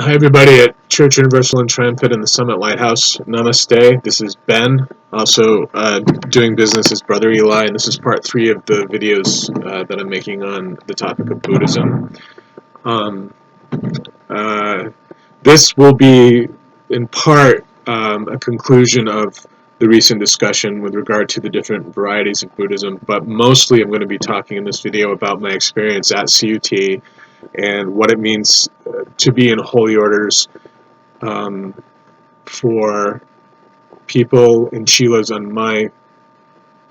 Hi everybody at Church Universal and Triumphant in the Summit Lighthouse. Namaste. This is Ben, also doing business as Brother Eli, and this is part 3 of the videos that I'm making on the topic of Buddhism. This will be, in part, a conclusion of the recent discussion with regard to the different varieties of Buddhism, but mostly I'm going to be talking in this video about my experience at CUT and what it means to be in holy orders for people in Chilas on my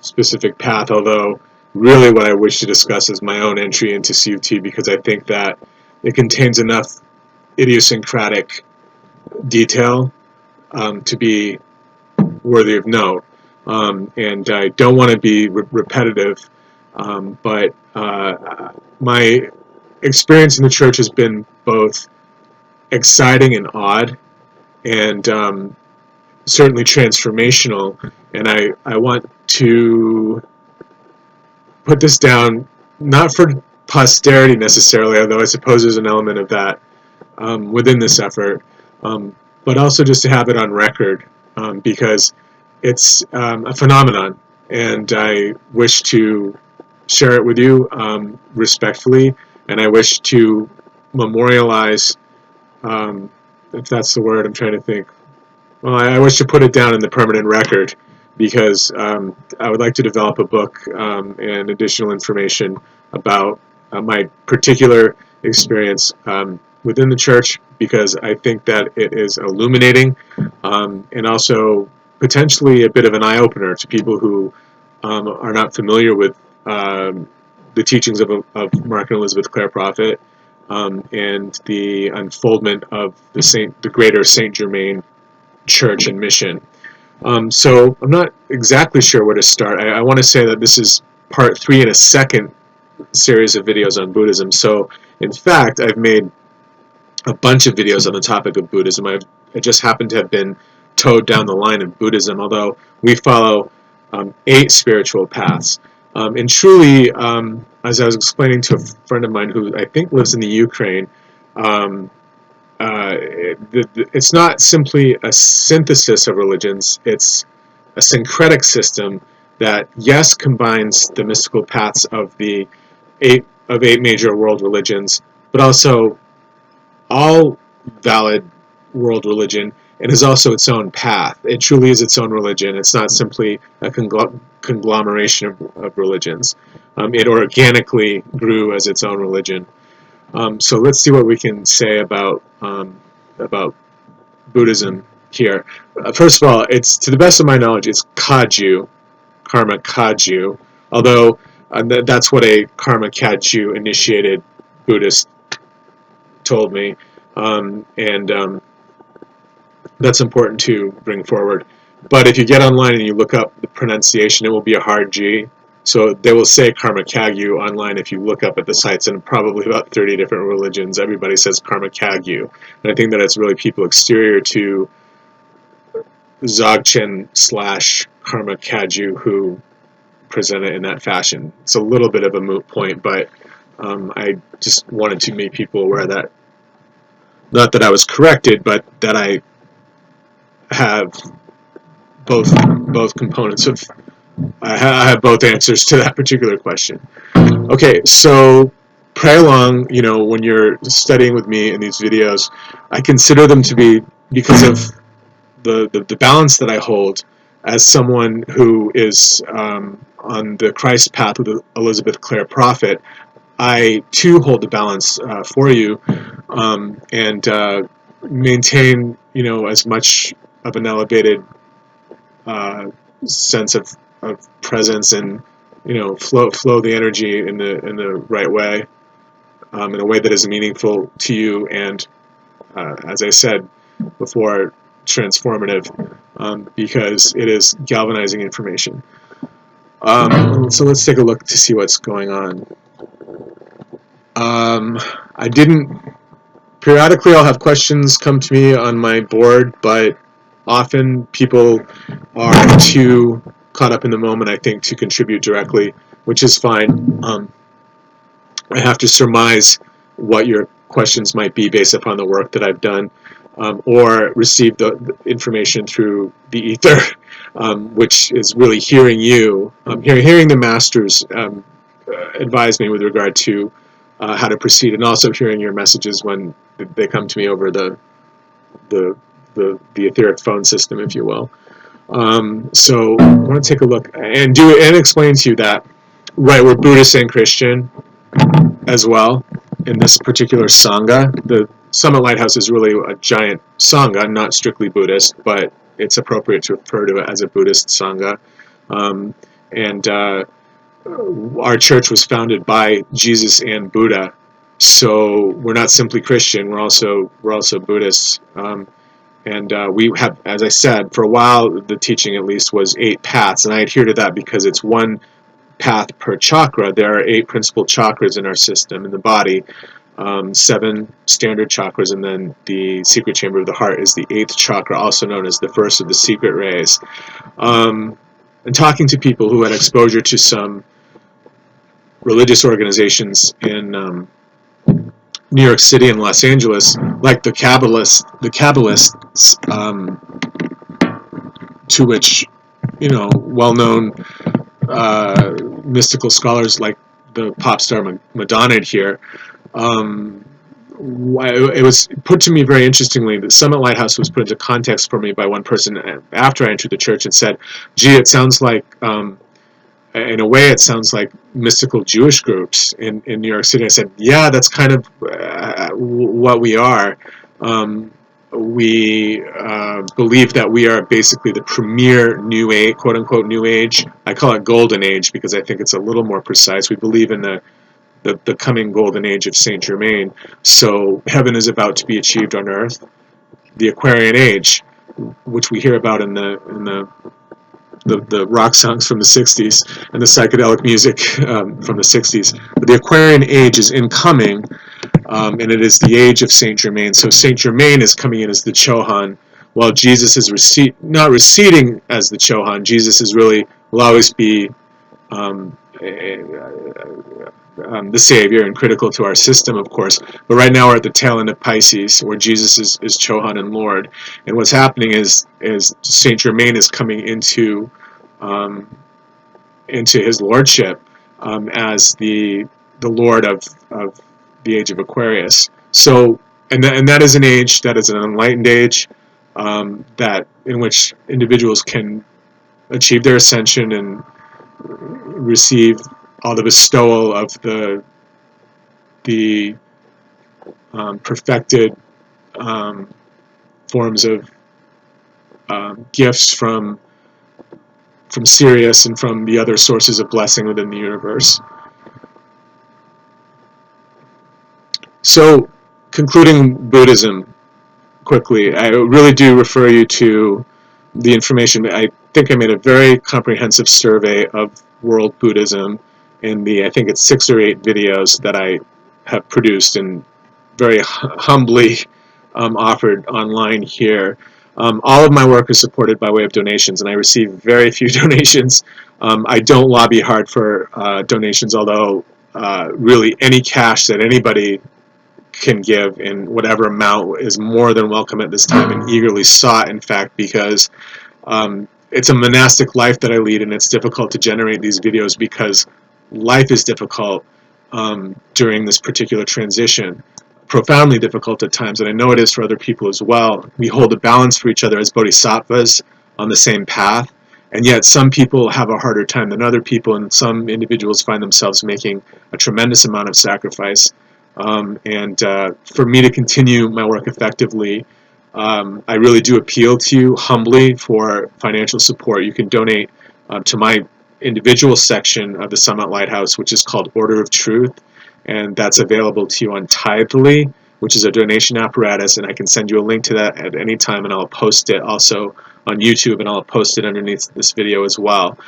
specific path, although really what I wish to discuss is my own entry into CUT, because I think that it contains enough idiosyncratic detail to be worthy of note. And I don't want to be repetitive, but my experience in the church has been both exciting and odd, and certainly transformational. And I want to put this down, not for posterity necessarily, although I suppose there's an element of that within this effort, but also just to have it on record, because it's a phenomenon, and I wish to share it with you respectfully, and I wish to memorialize, if that's the word I'm trying to think. Well, I wish to put it down in the permanent record, because I would like to develop a book and additional information about my particular experience within the church, because I think that it is illuminating and also potentially a bit of an eye-opener to people who are not familiar with the teachings of Mark and Elizabeth Clare Prophet and the unfoldment of the greater Saint Germain Church and mission. So I'm not exactly sure where to start. I want to say that this is part 3 in a second series of videos on Buddhism. So in fact, I've made a bunch of videos on the topic of Buddhism. I just happen to have been towed down the line of Buddhism, although we follow 8 spiritual paths. And truly, as I was explaining to a friend of mine who I think lives in the Ukraine, it's not simply a synthesis of religions, it's a syncretic system that, yes, combines the mystical paths of the eight major world religions, but also all valid world religion, and is also its own path. It truly is its own religion. It's not simply a conglomeration of religions. It organically grew as its own religion. So let's see what we can say about Buddhism here. First of all, it's, to the best of my knowledge, it's Kagyu, Karma Kagyu, although that's what a Karma Kagyu initiated Buddhist told me, and that's important to bring forward. But if you get online and you look up the pronunciation, it will be a hard G. So they will say Karma Kagyu online if you look up at the sites, and probably about 30 different religions, everybody says Karma Kagyu. And I think that it's really people exterior to Dzogchen / Karma Kagyu who present it in that fashion. It's a little bit of a moot point, but I just wanted to make people aware that, not that I was corrected, but that I have both components of, I have both answers to that particular question. Okay, so pray along, when you're studying with me in these videos. I consider them to be, because of the balance that I hold as someone who is on the Christ path with Elizabeth Clare Prophet. I too hold the balance for you, and maintain, as much of an elevated sense of presence, and flow the energy in the right way, in a way that is meaningful to you, and as I said before, transformative, because it is galvanizing information. So let's take a look to see what's going on. I didn't, periodically I'll have questions come to me on my board, but often people are too caught up in the moment, I think, to contribute directly, which is fine. I have to surmise what your questions might be based upon the work that I've done, or receive the information through the ether, which is really hearing you, hearing the masters advise me with regard to how to proceed, and also hearing your messages when they come to me over the etheric phone system, if you will. So I want to take a look and explain to you that, right, we're Buddhist and Christian as well in this particular Sangha. The Summit Lighthouse is really a giant Sangha, not strictly Buddhist, but it's appropriate to refer to it as a Buddhist Sangha. And our church was founded by Jesus and Buddha, so we're not simply Christian, we're also Buddhists. And we have, as I said, for a while, the teaching at least was 8 paths, and I adhere to that because it's one path per chakra. There are 8 principal chakras in our system, in the body, 7 standard chakras, and then the secret chamber of the heart is the 8th chakra, also known as the first of the secret rays. And talking to people who had exposure to some religious organizations in New York City and Los Angeles, like the Kabbalists, to which, well-known mystical scholars like the pop star Madonna here. It was put to me very interestingly that Summit Lighthouse was put into context for me by one person after I entered the church and said, "Gee, it sounds like." In a way, it sounds like mystical Jewish groups in New York City. I said, yeah, that's kind of what we are. We believe that we are basically the premier New Age, quote-unquote New Age. I call it Golden Age because I think it's a little more precise. We believe in the coming Golden Age of Saint Germain. So heaven is about to be achieved on earth. The Aquarian Age, which we hear about in the rock songs from the 60s and the psychedelic music from the 60s. But the Aquarian Age is incoming, and it is the age of Saint Germain. So Saint Germain is coming in as the Chohan, while Jesus is not receding as the Chohan. Jesus will always be the Savior and critical to our system, of course. But right now we're at the tail end of Pisces, where Jesus is Chohan and Lord. And what's happening is Saint Germain is coming into his lordship as the Lord of the age of Aquarius. So, and that is an age, that is an enlightened age, that in which individuals can achieve their ascension and receive all the bestowal of the perfected forms of gifts from Sirius and from the other sources of blessing within the universe. So, concluding Buddhism quickly, I really do refer you to the information. I think I made a very comprehensive survey of world Buddhism in I think it's 6 or 8 videos that I have produced and very humbly offered online here. All of my work is supported by way of donations, and I receive very few donations. I don't lobby hard for donations, although really any cash that anybody can give in whatever amount is more than welcome at this time and eagerly sought, in fact, because it's a monastic life that I lead, and it's difficult to generate these videos because life is difficult during this particular transition. Profoundly difficult at times, and I know it is for other people as well. We hold a balance for each other as bodhisattvas on the same path, and yet some people have a harder time than other people, and some individuals find themselves making a tremendous amount of sacrifice. And for me to continue my work effectively, I really do appeal to you humbly for financial support. You can donate to my individual section of the Summit Lighthouse, which is called Order of Truth, and that's available to you on Tithely, which is a donation apparatus, and I can send you a link to that at any time, and I'll post it also on YouTube, and I'll post it underneath this video as well.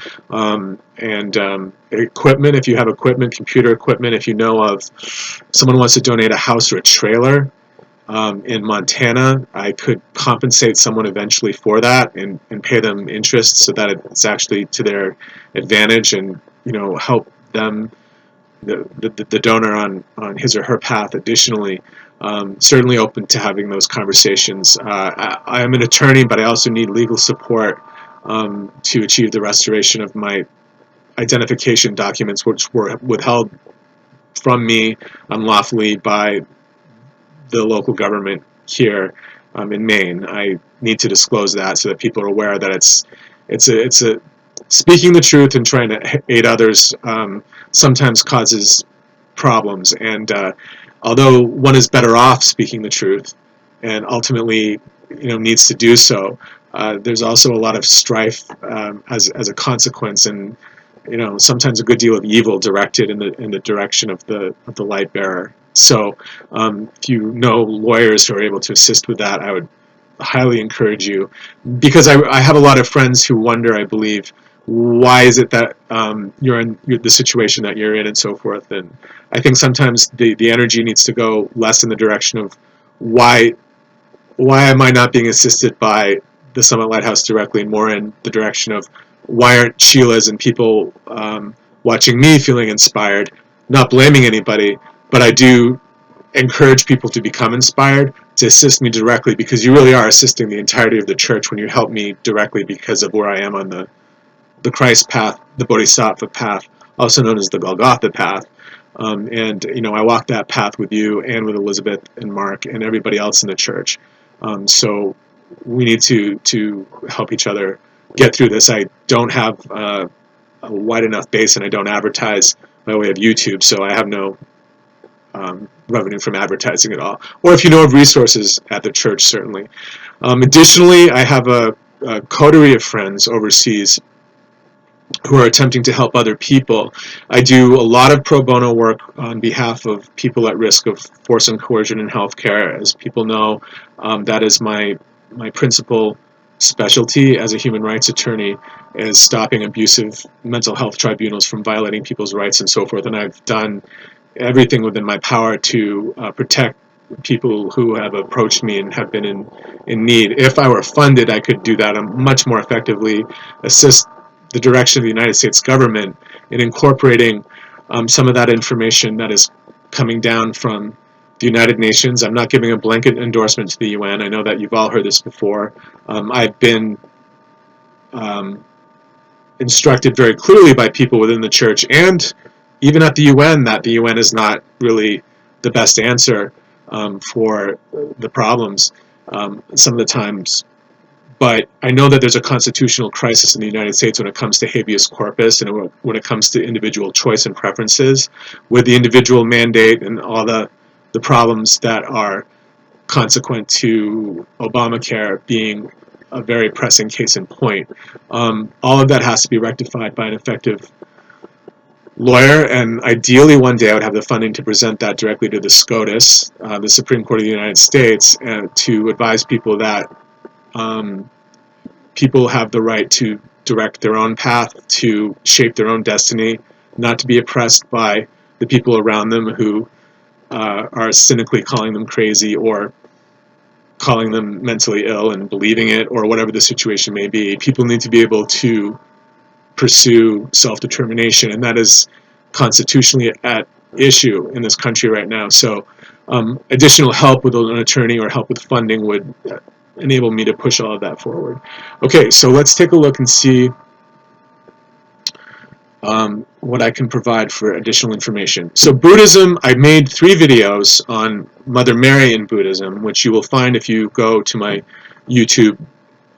Equipment, if you have equipment, computer equipment, if you know of someone wants to donate a house or a trailer in Montana, I could compensate someone eventually for that and pay them interest so that it's actually to their advantage and help them the donor on his or her path. Additionally, certainly open to having those conversations. I am an attorney, but I also need legal support to achieve the restoration of my identification documents, which were withheld from me unlawfully by the local government here in Maine. I need to disclose that so that people are aware that it's a speaking the truth and trying to aid others sometimes causes problems. And although one is better off speaking the truth, and ultimately, needs to do so, there's also a lot of strife as a consequence, and sometimes a good deal of evil directed in the direction of the light bearer. So, if you know lawyers who are able to assist with that, I would highly encourage you, because I have a lot of friends who wonder, I believe, why is it that you're in the situation that you're in and so forth. And I think sometimes the energy needs to go less in the direction of why am I not being assisted by the Summit Lighthouse directly, and more in the direction of why aren't Sheilas and people watching me feeling inspired. Not blaming anybody, but I do encourage people to become inspired, to assist me directly, because you really are assisting the entirety of the church when you help me directly because of where I am on the Christ path, the Bodhisattva path, also known as the Golgotha path. And I walk that path with you and with Elizabeth and Mark and everybody else in the church. So we need to help each other get through this. I don't have a wide enough base, and I don't advertise by way of YouTube, so I have no revenue from advertising at all. Or if you know of resources at the church, certainly. Additionally, I have a coterie of friends overseas who are attempting to help other people. I do a lot of pro bono work on behalf of people at risk of force and coercion in healthcare. As people know, that is my principal specialty as a human rights attorney, is stopping abusive mental health tribunals from violating people's rights and so forth. And I've done everything within my power to protect people who have approached me and have been in need. If I were funded, I could do that much more effectively, assist the direction of the United States government in incorporating some of that information that is coming down from the United Nations. I'm not giving a blanket endorsement to the UN. I know that you've all heard this before. I've been instructed very clearly by people within the church and even at the UN that the UN is not really the best answer for the problems some of the times. But I know that there's a constitutional crisis in the United States when it comes to habeas corpus and when it comes to individual choice and preferences, with the individual mandate and all the problems that are consequent to Obamacare being a very pressing case in point. All of that has to be rectified by an effective lawyer, and ideally one day I would have the funding to present that directly to the SCOTUS, the Supreme Court of the United States, and to advise people that people have the right to direct their own path, to shape their own destiny, not to be oppressed by the people around them who are cynically calling them crazy or calling them mentally ill and believing it, or whatever the situation may be. People need to be able to pursue self-determination, and that is constitutionally at issue in this country right now. So additional help with an attorney or help with funding would enable me to push all of that forward. Okay, so let's take a look and see what I can provide for additional information. So Buddhism, I made 3 videos on Mother Mary in Buddhism, which you will find if you go to my YouTube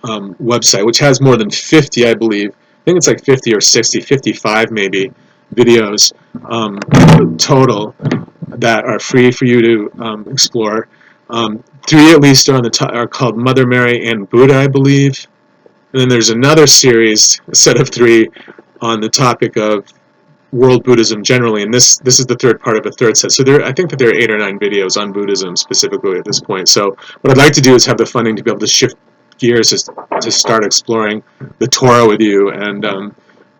website, which has more than 50, I believe. I think it's like 50 or 60, 55 maybe, videos total that are free for you to explore. 3 at least are on the are called Mother Mary and Buddha, I believe. And then there's another series, a set of 3, on the topic of world Buddhism generally, and this is the 3rd part of a 3rd set. So I think that there are 8 or 9 videos on Buddhism specifically at this point. So what I'd like to do is have the funding to be able to shift gears to start exploring the Torah with you and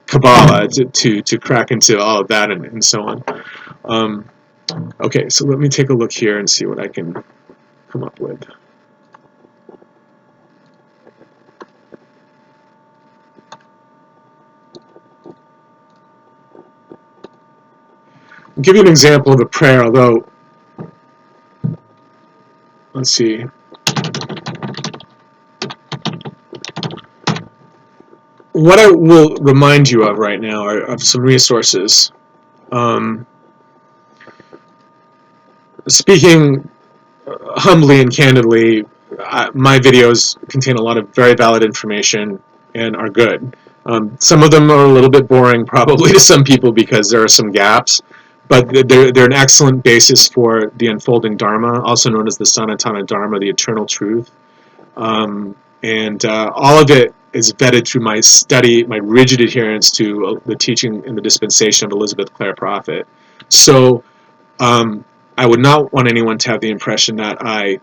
Kabbalah to crack into all of that and so on. Okay, so let me take a look here and see what I can come up with. give you an example of a prayer, although, let's see. What I will remind you of right now are of some resources. Speaking humbly and candidly, my videos contain a lot of very valid information and are good. Some of them are a little bit boring probably to some people because there are some gaps, but they're an excellent basis for the unfolding Dharma, also known as the Sanatana Dharma, the eternal truth. And all of it is vetted through my study, my rigid adherence to the teaching and the dispensation of Elizabeth Clare Prophet. So I would not want anyone to have the impression that I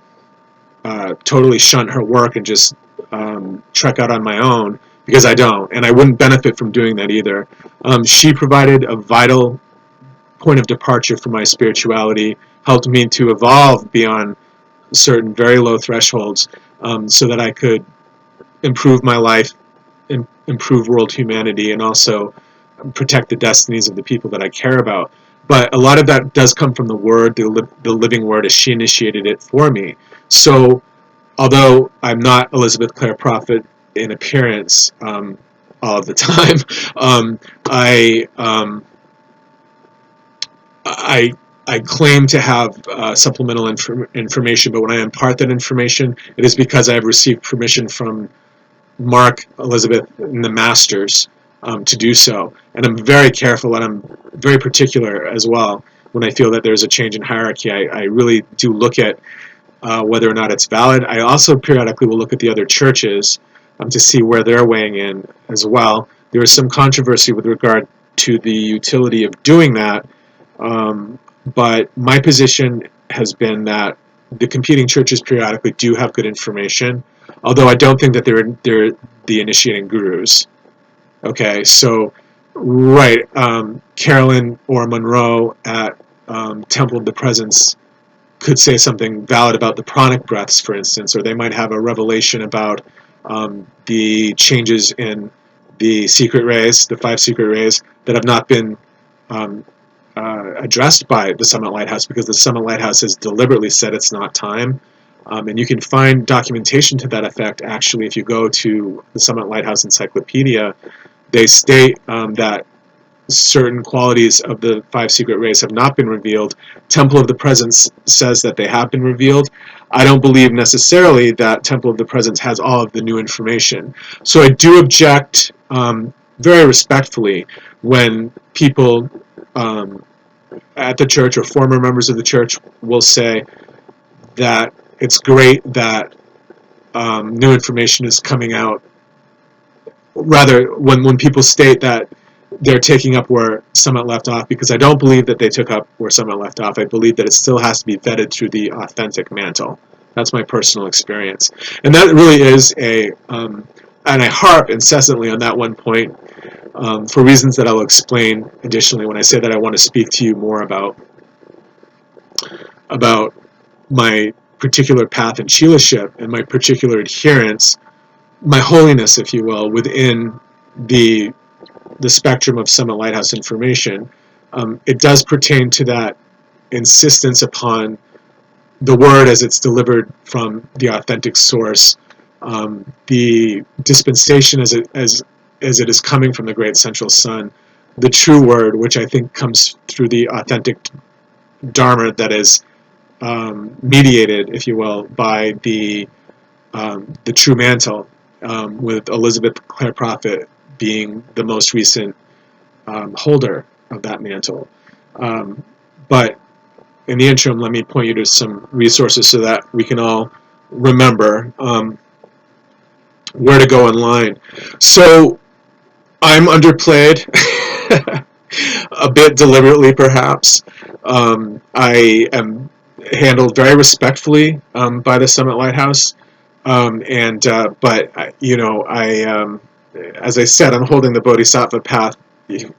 totally shunt her work and just trek out on my own, because I don't, and I wouldn't benefit from doing that either. She provided a vital point of departure for my spirituality, helped me to evolve beyond certain very low thresholds, so that I could improve my life, improve world humanity, and also protect the destinies of the people that I care about. But a lot of that does come from the Word, the living Word, as she initiated it for me. So, although I'm not Elizabeth Clare Prophet in appearance all of the time, I, I I claim to have supplemental information. But when I impart that information, it is because I have received permission from Mark, Elizabeth, and the masters to do so. And I'm very careful, and I'm very particular as well when I feel that there's a change in hierarchy. I really do look at whether or not it's valid. I also periodically will look at the other churches to see where they're weighing in as well. There is some controversy with regard to the utility of doing that, but my position has been that the competing churches periodically do have good information, although I don't think that they're the initiating gurus. Okay, so right, Carolyn or Monroe at Temple of the Presence could say something valid about the pranic breaths, for instance, or they might have a revelation about the changes in the secret rays, the 5 secret rays, that have not been um, addressed by the Summit Lighthouse, because the Summit Lighthouse has deliberately said it's not time. And you can find documentation to that effect, actually, if you go to the Summit Lighthouse Encyclopedia. They state that certain qualities of the 5 secret rays have not been revealed. Temple of the Presence says that they have been revealed. I don't believe necessarily that Temple of the Presence has all of the new information. So I do object very respectfully when people at the church or former members of the church will say that it's great that new information is coming out. Rather, when people state that they're taking up where Summit left off, because I don't believe that they took up where Summit left off. I believe that it still has to be vetted through the authentic mantle. That's my personal experience. And that really is and I harp incessantly on that one point for reasons that I'll explain additionally when I say that I want to speak to you more about my particular path in Chilaship and my particular adherence, my holiness, if you will, within the spectrum of Summit Lighthouse information. It does pertain to that insistence upon the word as it's delivered from the authentic source, the dispensation as it is coming from the great central sun, the true word, which I think comes through the authentic Dharma that is mediated, if you will, by the true mantle, with Elizabeth Clare Prophet being the most recent holder of that mantle. But in the interim, let me point you to some resources so that we can all remember where to go online. So I'm underplayed, a bit deliberately perhaps. I am handled very respectfully by the Summit Lighthouse, but as I said, I'm holding the Bodhisattva path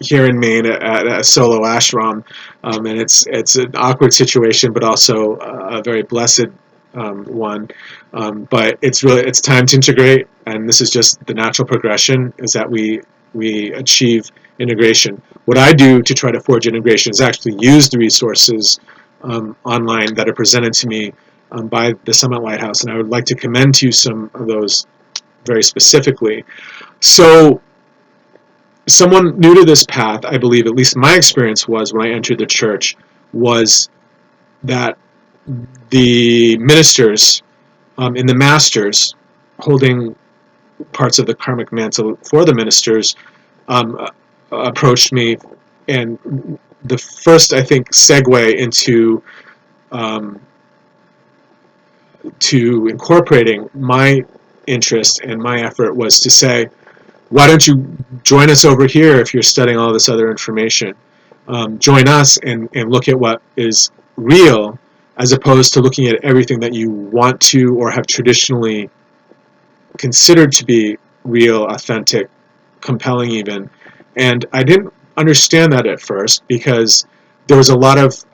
here in Maine at a solo ashram, and it's an awkward situation, but also a very blessed one. But it's time to integrate, and this is just the natural progression: is that we we achieve integration. What I do to try to forge integration is actually use the resources online that are presented to me by the Summit Lighthouse, and I would like to commend to you some of those very specifically. So, someone new to this path, I believe, at least my experience was when I entered the church, was that the ministers and the masters holding parts of the karmic mantle for the ministers approached me, and the first, I think, segue into to incorporating my interest and my effort was to say, why don't you join us over here if you're studying all this other information? Join us and look at what is real, as opposed to looking at everything that you want to or have traditionally considered to be real, authentic, compelling even. And I didn't understand that at first, because there was a lot of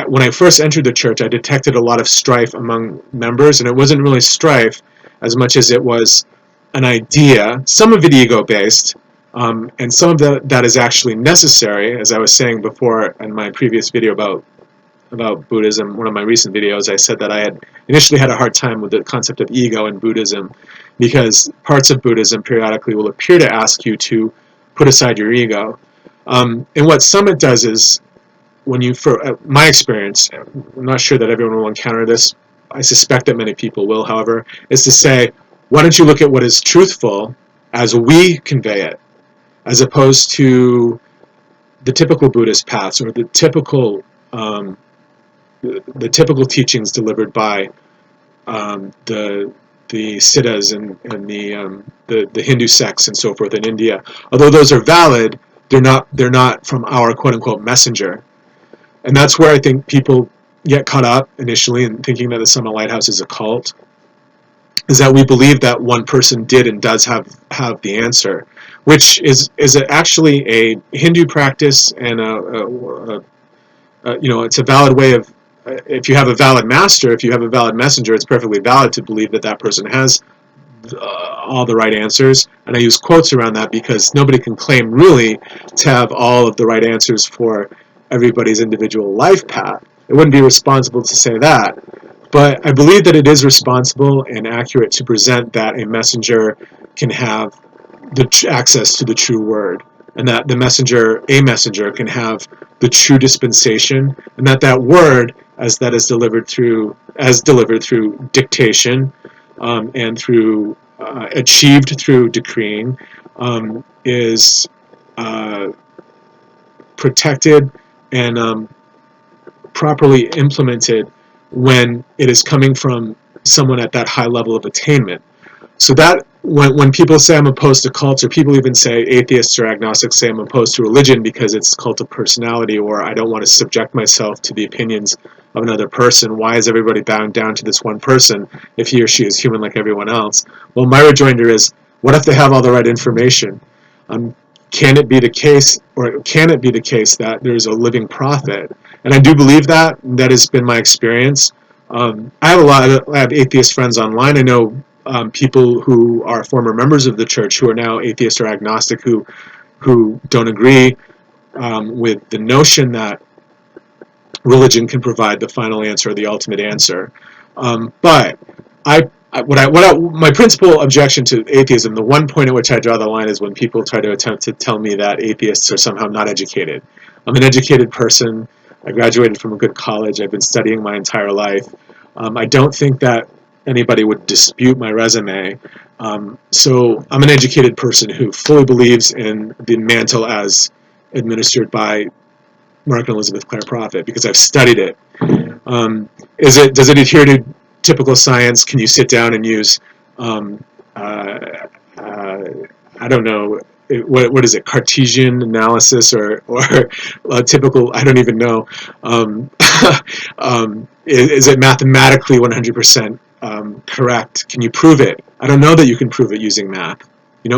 when I first entered the church, I detected a lot of strife among members, and it wasn't really strife as much as it was an idea, some of it ego-based, and some of that is actually necessary. As I was saying before in my previous video about Buddhism, one of my recent videos, I said that I had initially had a hard time with the concept of ego in Buddhism, because parts of Buddhism periodically will appear to ask you to put aside your ego. And what Summit does is, when you, for my experience, I'm not sure that everyone will encounter this, I suspect that many people will, however, is to say, why don't you look at what is truthful as we convey it, as opposed to the typical Buddhist paths or the typical teachings delivered by the Siddhas and the Hindu sects and so forth in India. Although those are valid, they're not from our quote unquote messenger. And that's where I think people get caught up initially in thinking that the Summit Lighthouse is a cult, is that we believe that one person did and does have the answer, which is actually a Hindu practice, and it's a valid way of, if you have a valid master, if you have a valid messenger, it's perfectly valid to believe that that person has all the right answers. And I use quotes around that because nobody can claim really to have all of the right answers for everybody's individual life path. It wouldn't be responsible to say that. But I believe that it is responsible and accurate to present that a messenger can have the access to the true word, and that a messenger can have the true dispensation, and that word, as that is delivered through dictation, and through achieved through decreeing, is protected and properly implemented when it is coming from someone at that high level of attainment. So that when people say I'm opposed to cults, or people even say, atheists or agnostics say I'm opposed to religion because it's cult of personality, or I don't want to subject myself to the opinions of another person, why is everybody bound down to this one person if he or she is human like everyone else? Well, my rejoinder is, what if they have all the right information? Can it be the case that there's a living prophet? And I do believe that. That has been my experience. I have atheist friends online. I know people who are former members of the church who are now atheist or agnostic who don't agree with the notion that religion can provide the final answer or the ultimate answer. But my principal objection to atheism, the one point at which I draw the line, is when people try to attempt to tell me that atheists are somehow not educated. I'm an educated person. I graduated from a good college. I've been studying my entire life. I don't think that anybody would dispute my resume. So I'm an educated person who fully believes in the mantle as administered by Mark and Elizabeth Clare Prophet, because I've studied it. Does it adhere to typical science? Can you sit down and use I don't know, what is it, Cartesian analysis or typical, I don't even know. Is it mathematically 100% correct? Can you prove it? I don't know that you can prove it using math.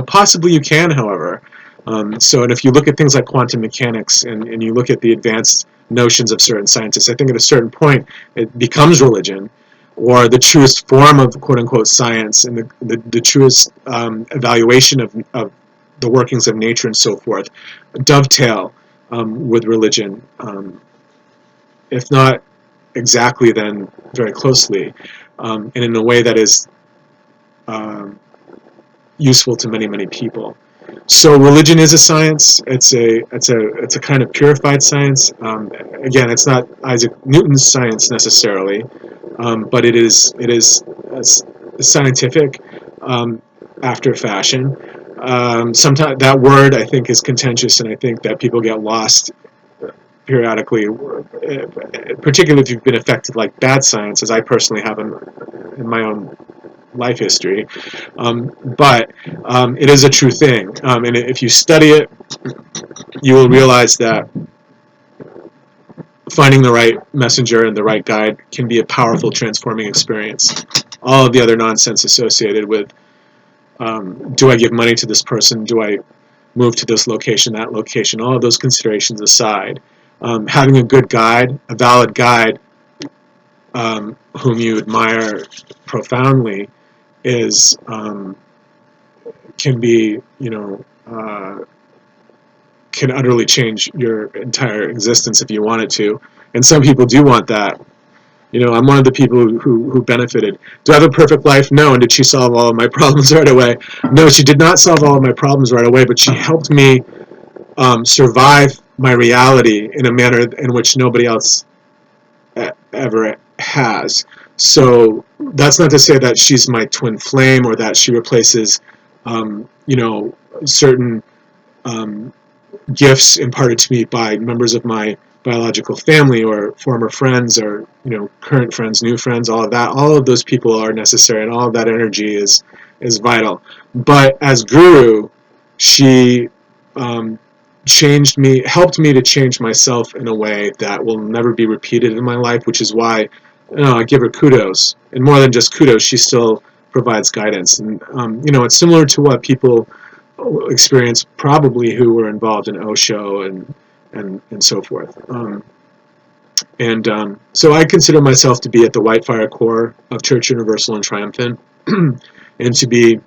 Possibly you can, however. And if you look at things like quantum mechanics and you look at the advanced notions of certain scientists, I think at a certain point it becomes religion, or the truest form of quote-unquote science, and the truest evaluation of the workings of nature and so forth dovetail with religion, if not exactly, then very closely, and in a way that is useful to many, many people. So religion is a science. It's a kind of purified science. Again, it's not Isaac Newton's science necessarily, but it is scientific after fashion. Sometimes that word, I think, is contentious, and I think that people get lost periodically, particularly if you've been affected like bad science, as I personally have in my own life history. But it is a true thing, and if you study it, you will realize that finding the right messenger and the right guide can be a powerful transforming experience. All of the other nonsense associated with do I give money to this person, do I move to this location, that location, all of those considerations aside, having a good guide, a valid guide, whom you admire profoundly, is can be, can utterly change your entire existence if you want it to. And some people do want that. I'm one of the people who benefited. Do I have a perfect life? No. And did she solve all of my problems right away? No, she did not solve all of my problems right away, but she helped me survive my reality in a manner in which nobody else ever has. So that's not to say that she's my twin flame or that she replaces, certain gifts imparted to me by members of my biological family or former friends or current friends, new friends. All of that, all of those people are necessary, and all of that energy is vital. But as guru, she changed me, helped me to change myself in a way that will never be repeated in my life, which is why I give her kudos. And more than just kudos, she still provides guidance. And it's similar to what people experience probably who were involved in Osho and so forth. So I consider myself to be at the white fire core of Church Universal and Triumphant, and to be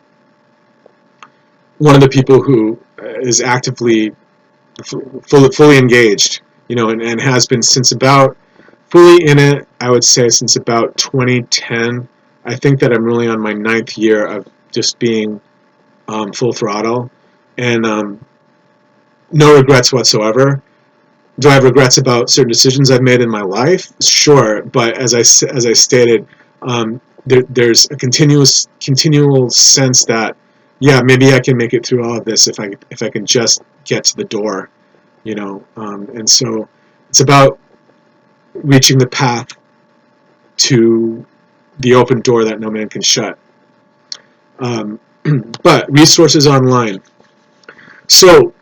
one of the people who is actively fully engaged, and has been since about fully in it, I would say, since about 2010. I think that I'm really on my 9th year of just being full throttle, and no regrets whatsoever. Do I have regrets about certain decisions I've made in my life? Sure, but as I stated, there's a continual sense that, yeah, maybe I can make it through all of this if I can just get to the door, and so it's about reaching the path to the open door that no man can shut. But resources online. So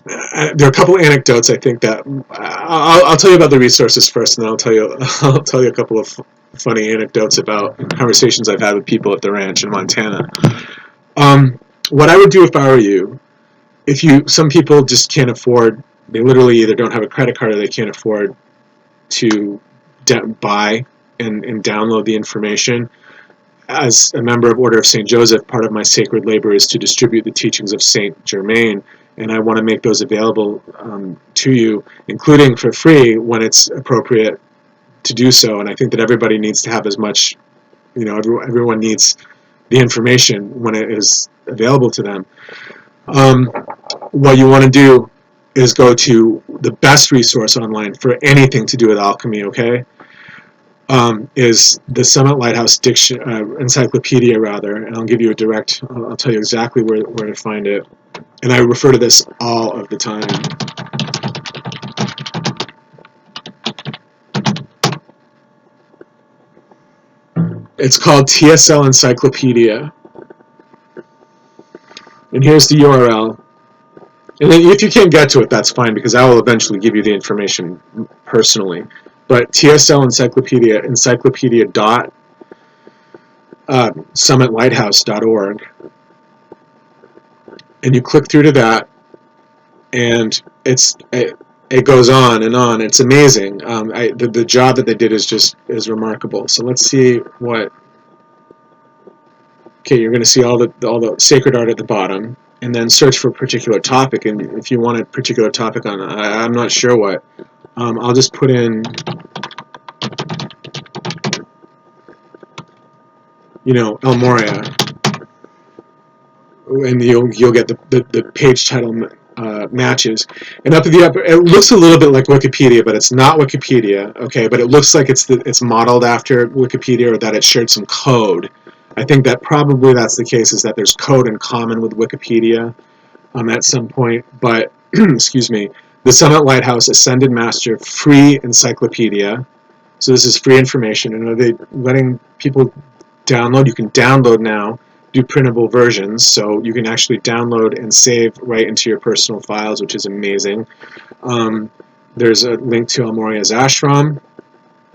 there are a couple anecdotes, I think, that I'll tell you about the resources first, and then I'll tell you a couple of funny anecdotes about conversations I've had with people at the ranch in Montana. What I would do if I were you, some people just can't afford, they literally either don't have a credit card or they can't afford to buy and download the information. As a member of Order of St. Joseph, part of my sacred labor is to distribute the teachings of St. Germain, and I want to make those available to you, including for free when it's appropriate to do so. And I think that everybody needs to have as much, everyone needs the information when it is available to them. What you want to do is go to the best resource online for anything to do with alchemy, okay? Is the Summit Lighthouse encyclopedia, rather, and I'll give you I'll tell you exactly where to find it. And I refer to this all of the time. It's called TSL Encyclopedia. And here's the URL. And then if you can't get to it, that's fine, because I will eventually give you the information personally. But TSL Encyclopedia, encyclopedia.summitlighthouse.org. And you click through to that, and it goes on and on. It's amazing. The job that they did is remarkable. So let's see what. Okay, you're going to see all the sacred art at the bottom. and then search for a particular topic. And if you want a particular topic on, I'm not sure what, I'll just put in, El Moria, and you'll get the page title matches. And up at the upper, it looks a little bit like Wikipedia, but it's not Wikipedia. Okay, but it looks like it's modeled after Wikipedia, or that it shared some code. I think that probably that's the case, is that there's code in common with Wikipedia at some point. But excuse me, the Summit Lighthouse Ascended Master Free Encyclopedia. So this is free information, and are they letting people download? You can download now, do printable versions, so you can actually download and save right into your personal files, which is amazing. There's a link to El Moria's ashram,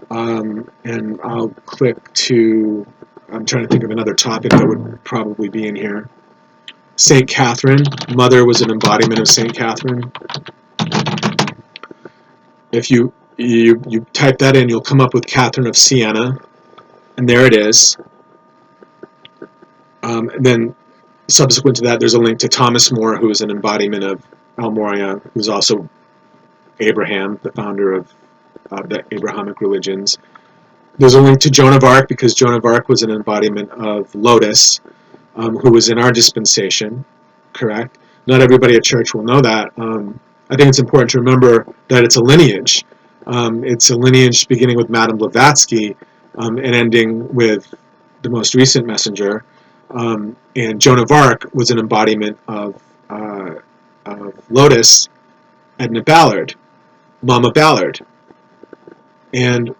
and I'll click to, I'm trying to think of another topic that would probably be in here. St. Catherine, Mother was an embodiment of St. Catherine. If you type that in, you'll come up with Catherine of Siena, and there it is. And then subsequent to that, there's a link to Thomas More, who is an embodiment of El Moria, who's also Abraham, the founder of the Abrahamic religions. There's a link to Joan of Arc, because Joan of Arc was an embodiment of Lotus, who was in our dispensation, correct? Not everybody at church will know that. I think it's important to remember that it's a lineage. It's a lineage beginning with Madame Blavatsky and ending with the most recent messenger. And Joan of Arc was an embodiment of Lotus, Edna Ballard, Mama Ballard. And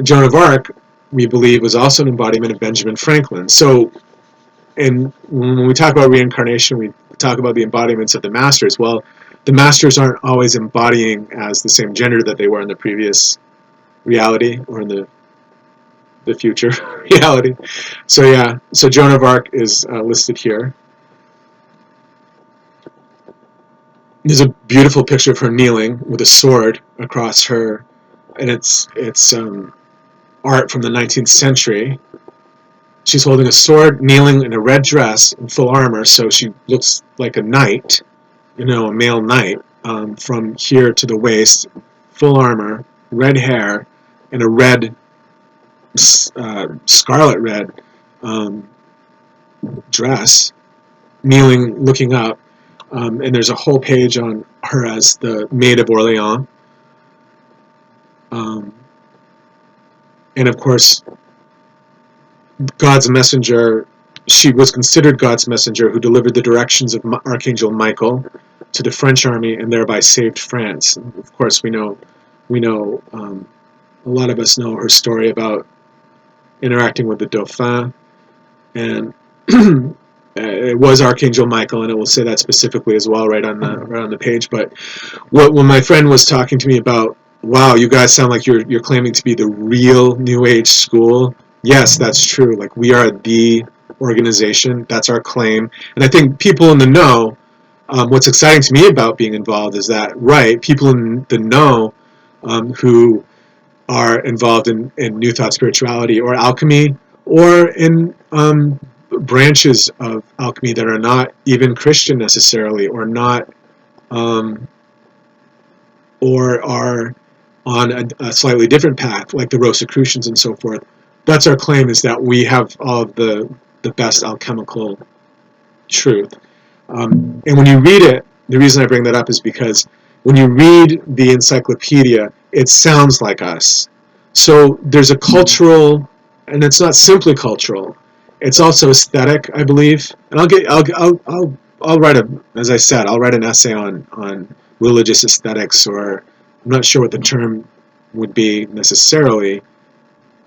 Joan of Arc, we believe, was also an embodiment of Benjamin Franklin. So, and when we talk about reincarnation, we talk about the embodiments of the masters. Well, the masters aren't always embodying as the same gender that they were in the previous reality, or in the future reality. So yeah, so Joan of Arc is listed here. There's a beautiful picture of her kneeling with a sword across her, and it's art from the 19th century. She's holding a sword, kneeling in a red dress, in full armor, so she looks like a knight, a male knight, from here to the waist, full armor, red hair, and a red, scarlet red dress, kneeling, looking up. And there's a whole page on her as the Maid of Orleans. And of course, God's messenger, she was considered God's messenger, who delivered the directions of Archangel Michael to the French army and thereby saved France. Of course, we know, a lot of us know her story about interacting with the Dauphin, and it was Archangel Michael, and it will say that specifically as well right on the page. But when my friend was talking to me about, wow, you guys sound like you're claiming to be the real New Age school. Yes, that's true. Like, we are the organization. That's our claim. And I think people in the know, what's exciting to me about being involved is that, right, people in the know who are involved in New Thought spirituality or alchemy, or in branches of alchemy that are not even Christian necessarily, or not, or are on a slightly different path, like the Rosicrucians and so forth. That's our claim, is that we have all of the best alchemical truth. And when you read it, the reason I bring that up is because when you read the encyclopedia, it sounds like us. So there's a cultural, and it's not simply cultural, it's also aesthetic, I believe. And I'll write as I said, I'll write an essay on religious aesthetics, or I'm not sure what the term would be necessarily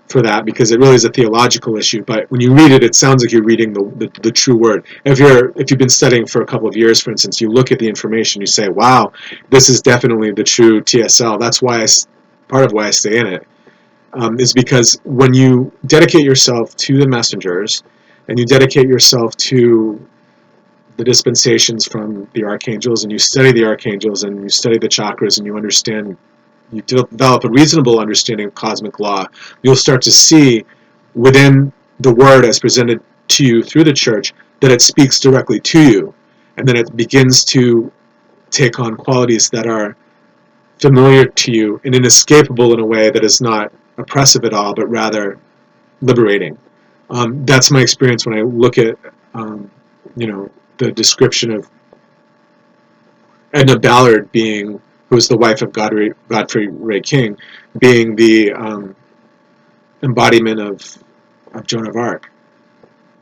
for that, because it really is a theological issue. But when you read it, it sounds like you're reading the true word. If you've been studying for a couple of years, for instance, you look at the information, you say, wow, this is definitely the true TSL. That's why part of why I stay in it, is because when you dedicate yourself to the messengers, and you dedicate yourself to the dispensations from the archangels, and you study the archangels, and you study the chakras, and you understand, you develop a reasonable understanding of cosmic law, you'll start to see within the word as presented to you through the church that it speaks directly to you. and then it begins to take on qualities that are familiar to you and inescapable in a way that is not oppressive at all, but rather liberating. That's my experience when I look at, the description of Edna Ballard being, who was the wife of Godfrey Ray King, being the embodiment of Joan of Arc.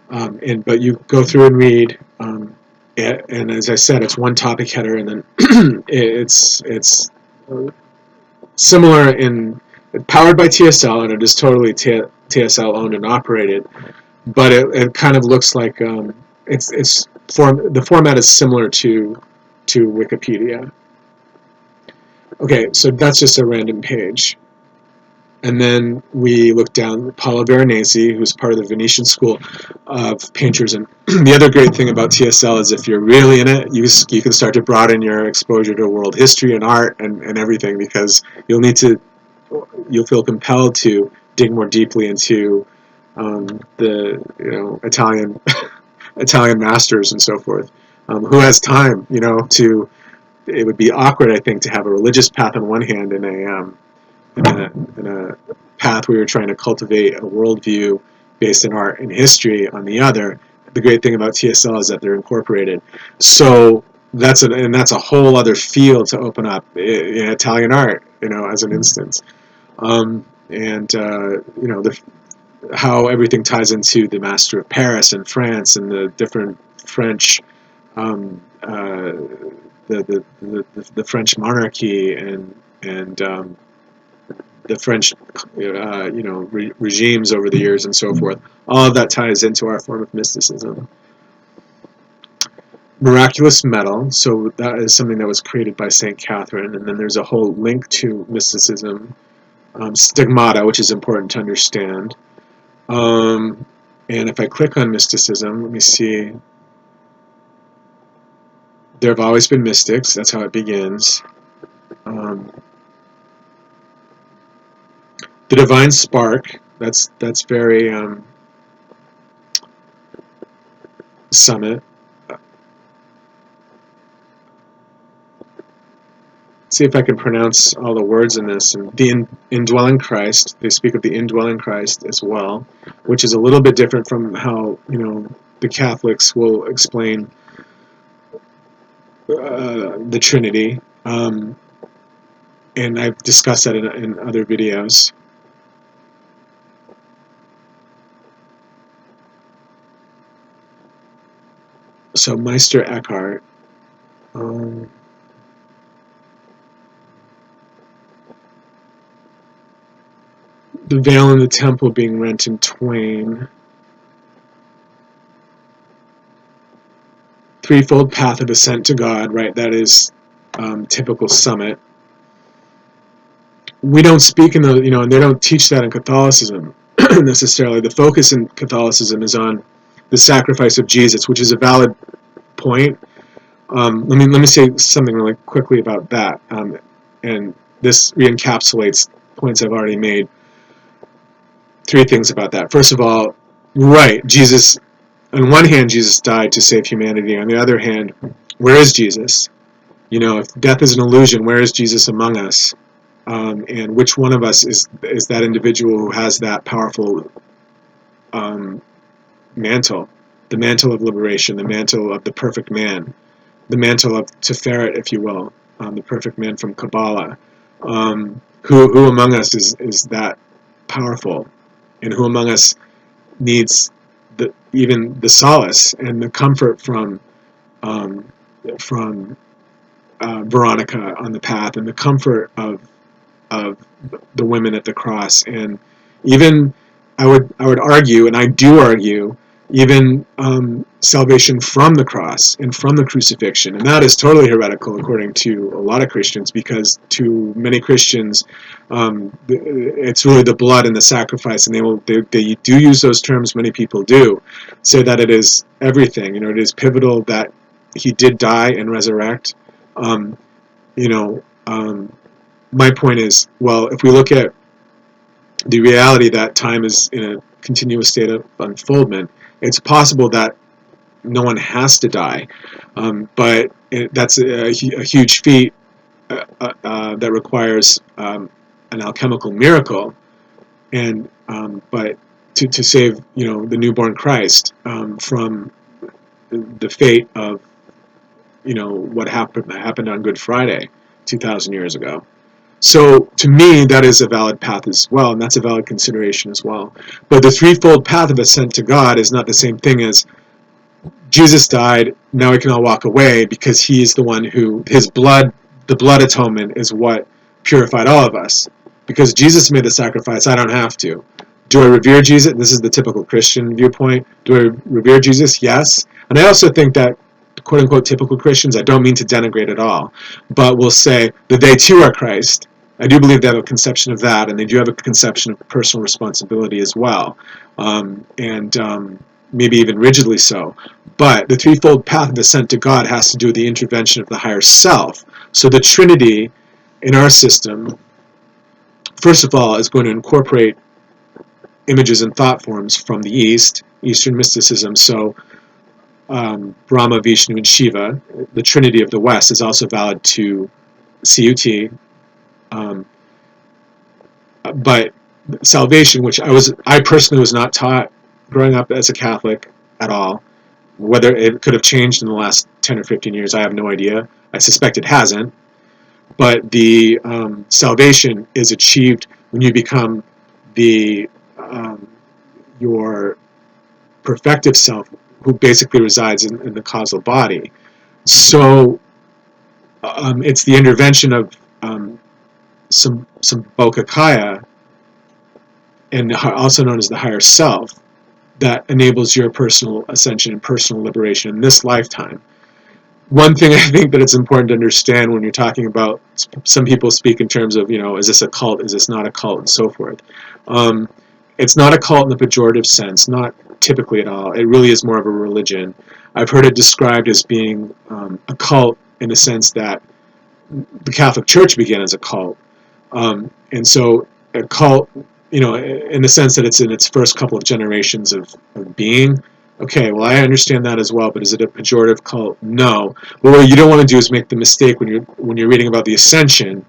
But you go through and read, and as I said, it's one topic header, and then it's similar in powered by TSL, and it is totally TSL owned and operated. But it kind of looks like the format is similar to Wikipedia. Okay, so that's just a random page. And then we look down Paolo Veronese, who's part of the Venetian School of Painters. And the other great thing about TSL is if you're really in it, you can start to broaden your exposure to world history and art and everything, because you'll feel compelled to dig more deeply into the Italian masters and so forth. Who has time, to? It would be awkward, I think, to have a religious path on one hand and a path where you're trying to cultivate a worldview based in art and history on the other. The great thing about TSL is that they're incorporated. So that's a whole other field to open up in Italian art, as an instance, how everything ties into the Master of Paris in France and the different French. The French monarchy and the French regimes over the years and so forth. All of that ties into our form of mysticism. Miraculous metal, so that is something that was created by St. Catherine, and then there's a whole link to mysticism. Stigmata, which is important to understand. And if I click on mysticism, let me see. There have always been mystics. That's how it begins. The divine spark. That's very summit. See if I can pronounce all the words in this. And the indwelling Christ. They speak of the indwelling Christ as well, which is a little bit different from how the Catholics will explain the Trinity. And I've discussed that in other videos. So Meister Eckhart. The veil in the temple being rent in twain. Threefold path of ascent to God, right? That is typical summit. We don't speak in and they don't teach that in Catholicism necessarily. The focus in Catholicism is on the sacrifice of Jesus, which is a valid point. Let me say something really quickly about that, and this re-encapsulates points I've already made. Three things about that. First of all, right, Jesus, on one hand, Jesus died to save humanity. On the other hand, where is Jesus? If death is an illusion, where is Jesus among us? And which one of us is that individual who has that powerful mantle, the mantle of liberation, the mantle of the perfect man, the mantle of Tiferet, if you will, the perfect man from Kabbalah. Who among us is that powerful, and who among us needs even the solace and the comfort from Veronica on the path, and the comfort of the women at the cross, and even I would argue, and I do argue, even salvation from the cross and from the crucifixion, and that is totally heretical according to a lot of Christians, because to many Christians, it's really the blood and the sacrifice, and they do use those terms. Many people do say that it is everything. It is pivotal that he did die and resurrect. My point is, well, if we look at the reality that time is in a continuous state of unfoldment, it's possible that no one has to die. But that's a huge feat that requires an alchemical miracle, and but to save the newborn Christ from the fate of what happened on Good Friday 2,000 years ago. So to me, that is a valid path as well, and that's a valid consideration as well. But the threefold path of ascent to God is not the same thing as Jesus died, now we can all walk away, because he's the one who, the blood atonement is what purified all of us. Because Jesus made the sacrifice, I don't have to. Do I revere Jesus? This is the typical Christian viewpoint. Do I revere Jesus? Yes. And I also think that, quote unquote, typical Christians, I don't mean to denigrate at all, but will say that they too are Christ. I do believe they have a conception of that, and they do have a conception of personal responsibility as well. And maybe even rigidly so. But the threefold path of ascent to God has to do with the intervention of the higher self. So the Trinity in our system, first of all, is going to incorporate images and thought forms from the East, Eastern mysticism. So Brahma, Vishnu, and Shiva, the Trinity of the West, is also valid to CUT. But salvation, which I personally was not taught growing up as a Catholic at all. Whether it could have changed in the last 10 or 15 years, I have no idea. I suspect it hasn't. But the salvation is achieved when you become your perfective self, who basically resides in the causal body. So it's the intervention of some Bokakaya, and also known as the higher self, that enables your personal ascension and personal liberation in this lifetime. One thing I think that it's important to understand when you're talking about, some people speak in terms of, is this a cult, is this not a cult, and so forth. It's not a cult in the pejorative sense, not typically at all. It really is more of a religion. I've heard it described as being a cult in the sense that the Catholic Church began as a cult. And so a cult, in the sense that it's in its first couple of generations of being. Okay, well, I understand that as well, but is it a pejorative cult? No. But what you don't want to do is make the mistake when you're reading about the ascension,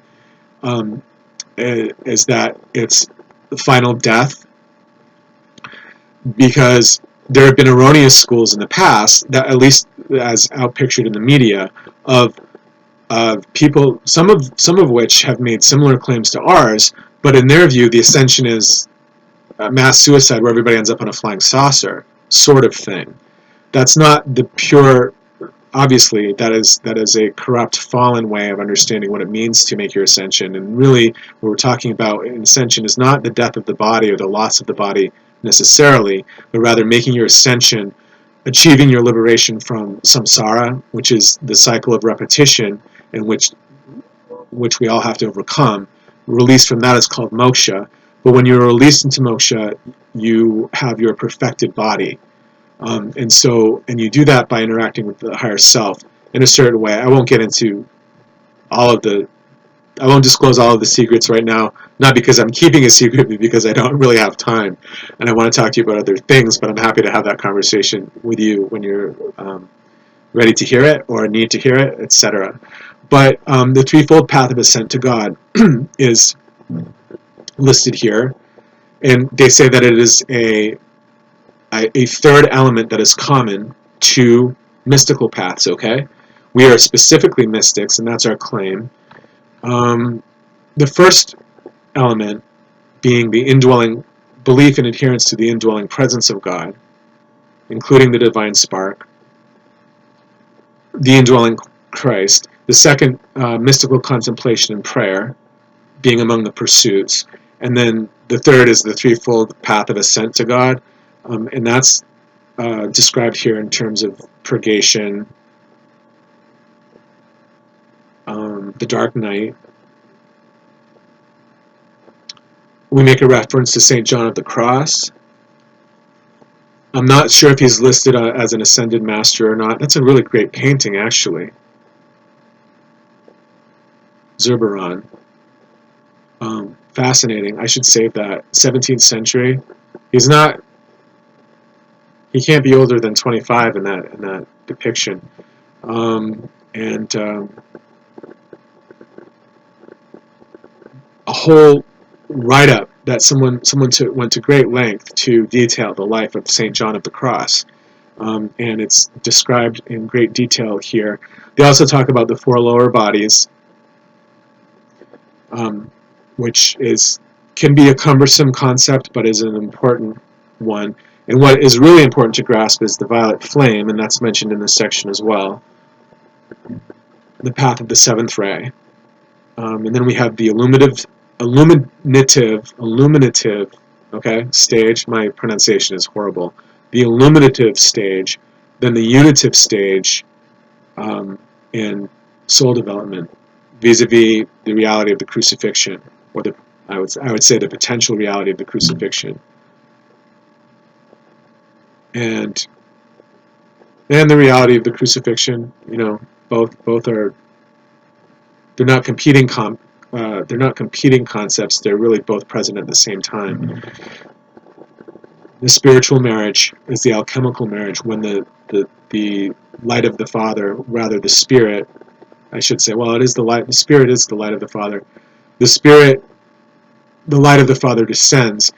is that it's the final death, because there have been erroneous schools in the past that, at least as outpictured in the media, of people, some of which have made similar claims to ours, but in their view, the ascension is mass suicide where everybody ends up on a flying saucer sort of thing. That's not the pure. Obviously, that is a corrupt, fallen way of understanding what it means to make your ascension. And really, what we're talking about in ascension is not the death of the body or the loss of the body necessarily, but rather making your ascension, achieving your liberation from samsara, which is the cycle of repetition in which we all have to overcome. Release from that is called moksha. But when you're released into moksha, you have your perfected body. And you do that by interacting with the higher self in a certain way. I won't disclose all of the secrets right now, not because I'm keeping a secret, but because I don't really have time, and I want to talk to you about other things, but I'm happy to have that conversation with you when you're ready to hear it or need to hear it, etc. But the threefold path of ascent to God is listed here, and they say that it is a third element that is common to mystical paths, okay? We are specifically mystics, and that's our claim. The first element being the indwelling belief and adherence to the indwelling presence of God, including the divine spark, the indwelling Christ. The second, mystical contemplation and prayer, being among the pursuits. And then the third is the threefold path of ascent to God, and that's described here in terms of purgation, the dark night. We make a reference to St. John of the Cross. I'm not sure if he's listed as an ascended master or not. That's a really great painting, actually. Zurbaran. Fascinating. I should save that. 17th century. He's not He can't be older than 25 in that depiction. And a whole write-up that someone went to great length to detail the life of St. John of the Cross. And it's described in great detail here. They also talk about the four lower bodies, which can be a cumbersome concept, but is an important one. And what is really important to grasp is the violet flame, and that's mentioned in this section as well. The path of the seventh ray. And then we have the illuminative, okay, stage. My pronunciation is horrible. The illuminative stage, then the unitive stage in soul development, vis-a-vis the reality of the crucifixion, or I would say the potential reality of the crucifixion, and the reality of the crucifixion. Both are, they're not competing concepts. They're really both present at the same time. The spiritual marriage is the alchemical marriage, when the light of the Father, rather the Spirit, I should say, well, it is the light. The Spirit is the light of the Father. The Spirit, the light of the Father descends.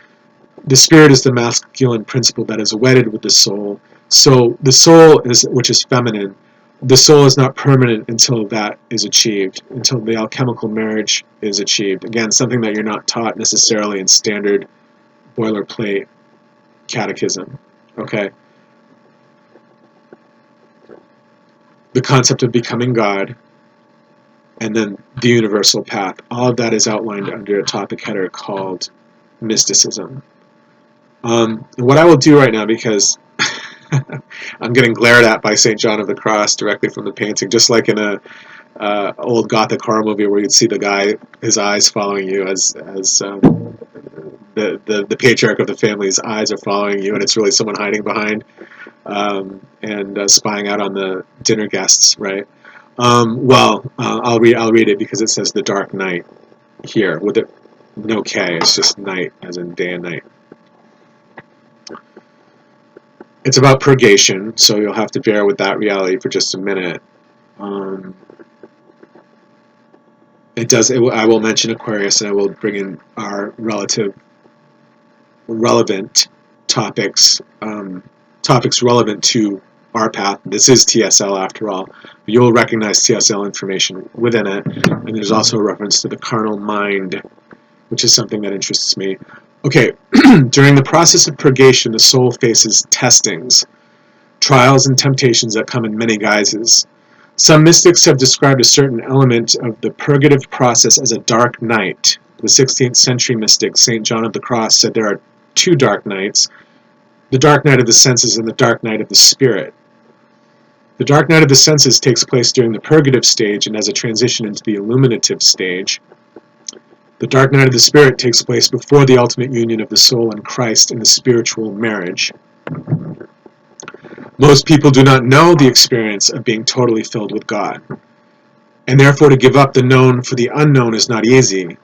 The Spirit is the masculine principle that is wedded with the soul. So the soul which is feminine. The soul is not permanent until that is achieved, until the alchemical marriage is achieved. Again, something that you're not taught necessarily in standard boilerplate catechism. Okay. The concept of becoming God, and then the universal path. All of that is outlined under a topic header called mysticism. What I will do right now, because I'm getting glared at by St. John of the Cross directly from the painting, just like in a old Gothic horror movie where you'd see the guy, his eyes following you as the patriarch of the family's eyes are following you, and it's really someone hiding behind and spying out on the dinner guests, right? I'll read it because it says the dark night here with it no K. It's just night, as in day and night. It's about purgation, so you'll have to bear with that reality for just a minute. I will mention Aquarius, and I will bring in our relevant topics, topics relevant to our path. This is TSL after all. You'll recognize TSL information within it, and there's also a reference to the carnal mind, which is something that interests me. Okay, during the process of purgation, the soul faces testings, trials and temptations that come in many guises. Some mystics have described a certain element of the purgative process as a dark night. The 16th century mystic St. John of the Cross said there are two dark nights, the dark night of the senses and the dark night of the spirit. The dark night of the senses takes place during the purgative stage and as a transition into the illuminative stage. The dark night of the spirit takes place before the ultimate union of the soul and Christ in the spiritual marriage. Most people do not know the experience of being totally filled with God, and therefore to give up the known for the unknown is not easy.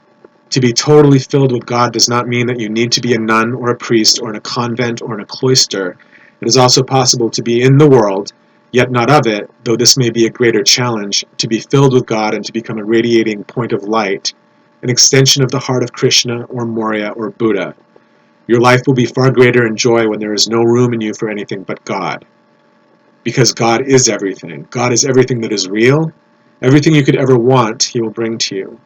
To be totally filled with God does not mean that you need to be a nun or a priest or in a convent or in a cloister. It is also possible to be in the world, yet not of it, though this may be a greater challenge, to be filled with God and to become a radiating point of light, an extension of the heart of Krishna or Moria or Buddha. Your life will be far greater in joy when there is no room in you for anything but God. Because God is everything. God is everything that is real. Everything you could ever want, He will bring to you.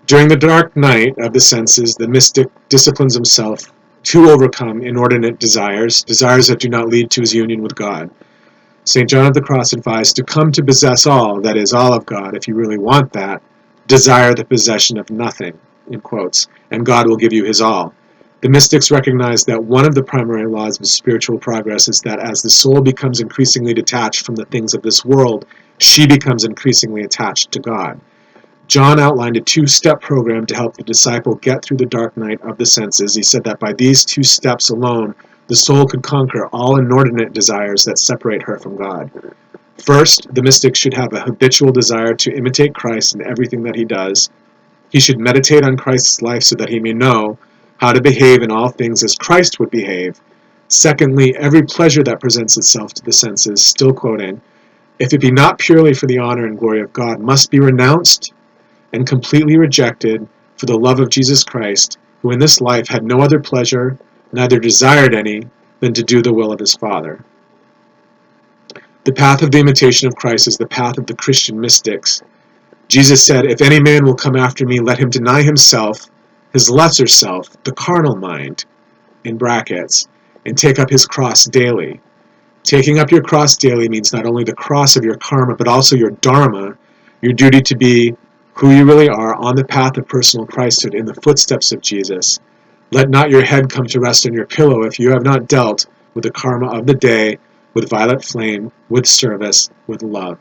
During the dark night of the senses, the mystic disciplines himself to overcome inordinate desires that do not lead to his union with God. St. John of the Cross advised to come to possess all, that is, all of God. If you really want that, desire the possession of nothing, in quotes, and God will give you His all. The mystics recognize that one of the primary laws of spiritual progress is that as the soul becomes increasingly detached from the things of this world, she becomes increasingly attached to God. John outlined a two-step program to help the disciple get through the dark night of the senses. He said that by these two steps alone, the soul could conquer all inordinate desires that separate her from God. First, the mystic should have a habitual desire to imitate Christ in everything that he does. He should meditate on Christ's life so that he may know how to behave in all things as Christ would behave. Secondly, every pleasure that presents itself to the senses, still quoting, if it be not purely for the honor and glory of God, must be renounced and completely rejected for the love of Jesus Christ, who in this life had no other pleasure, neither desired any, than to do the will of his Father. The path of the imitation of Christ is the path of the Christian mystics. Jesus said, if any man will come after me, let him deny himself, his lesser self, the carnal mind, in brackets, and take up his cross daily. Taking up your cross daily means not only the cross of your karma, but also your dharma, your duty to be who you really are on the path of personal Christhood in the footsteps of Jesus. Let not your head come to rest on your pillow if you have not dealt with the karma of the day, with violet flame, with service, with love.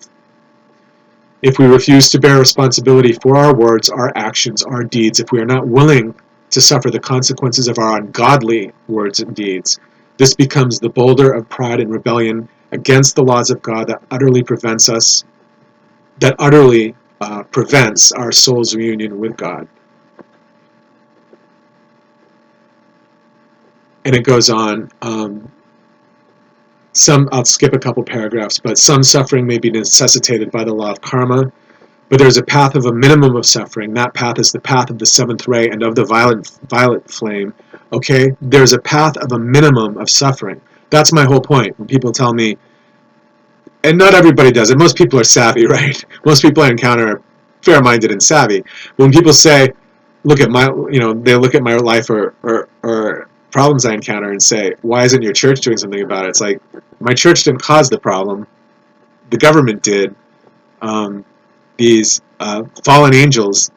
If we refuse to bear responsibility for our words, our actions, our deeds, if we are not willing to suffer the consequences of our ungodly words and deeds, this becomes the boulder of pride and rebellion against the laws of God that utterly prevents our soul's reunion with God. And it goes on. I'll skip a couple paragraphs, but some suffering may be necessitated by the law of karma, but there's a path of a minimum of suffering. That path is the path of the seventh ray and of the violet flame. Okay? There's a path of a minimum of suffering. That's my whole point. When people tell me, and not everybody does it, most people are savvy, right? Most people I encounter are fair-minded and savvy. When people say, they look at my life or problems I encounter and say, why isn't your church doing something about it? It's like, my church didn't cause the problem. The government did. These fallen angels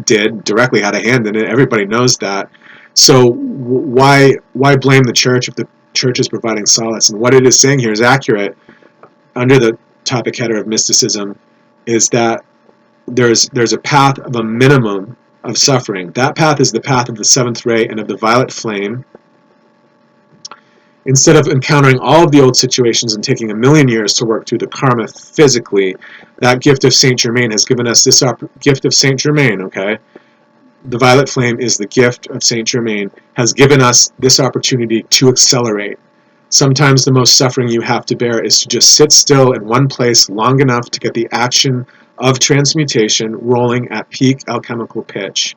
directly had a hand in it. Everybody knows that. So why blame the church if the church is providing solace? And what it is saying here is accurate under the topic header of mysticism, is that there's a path of a minimum of suffering. That path is the path of the seventh ray and of the violet flame. Instead of encountering all of the old situations and taking 1,000,000 years to work through the karma physically, that gift of Saint Germain has given us this gift of Saint Germain, okay? The violet flame is the gift of Saint Germain, has given us this opportunity to accelerate. Sometimes the most suffering you have to bear is to just sit still in one place long enough to get the action of transmutation rolling at peak alchemical pitch.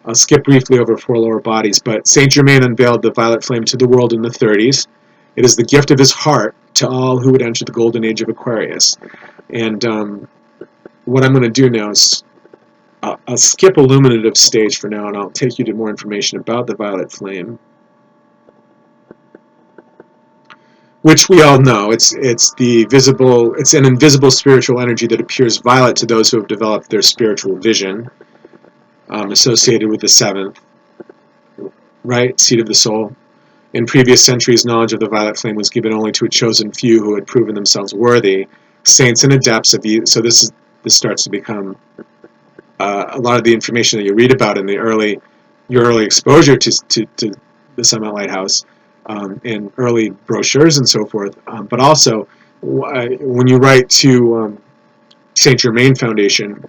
I'll skip briefly over four lower bodies, but Saint Germain unveiled the violet flame to the world in the 30s. It is the gift of his heart to all who would enter the golden age of Aquarius. And what I'm going to do now is I'll skip illuminative stage for now, and I'll take you to more information about the violet flame, which we all know. It's an invisible spiritual energy that appears violet to those who have developed their spiritual vision, associated with the seventh, right, seat of the soul. In previous centuries, knowledge of the violet flame was given only to a chosen few who had proven themselves worthy, saints and adepts of so this starts to become a lot of the information that you read about in your early exposure to the Summit Lighthouse, in early brochures and so forth, but also when you write to Saint Germain Foundation,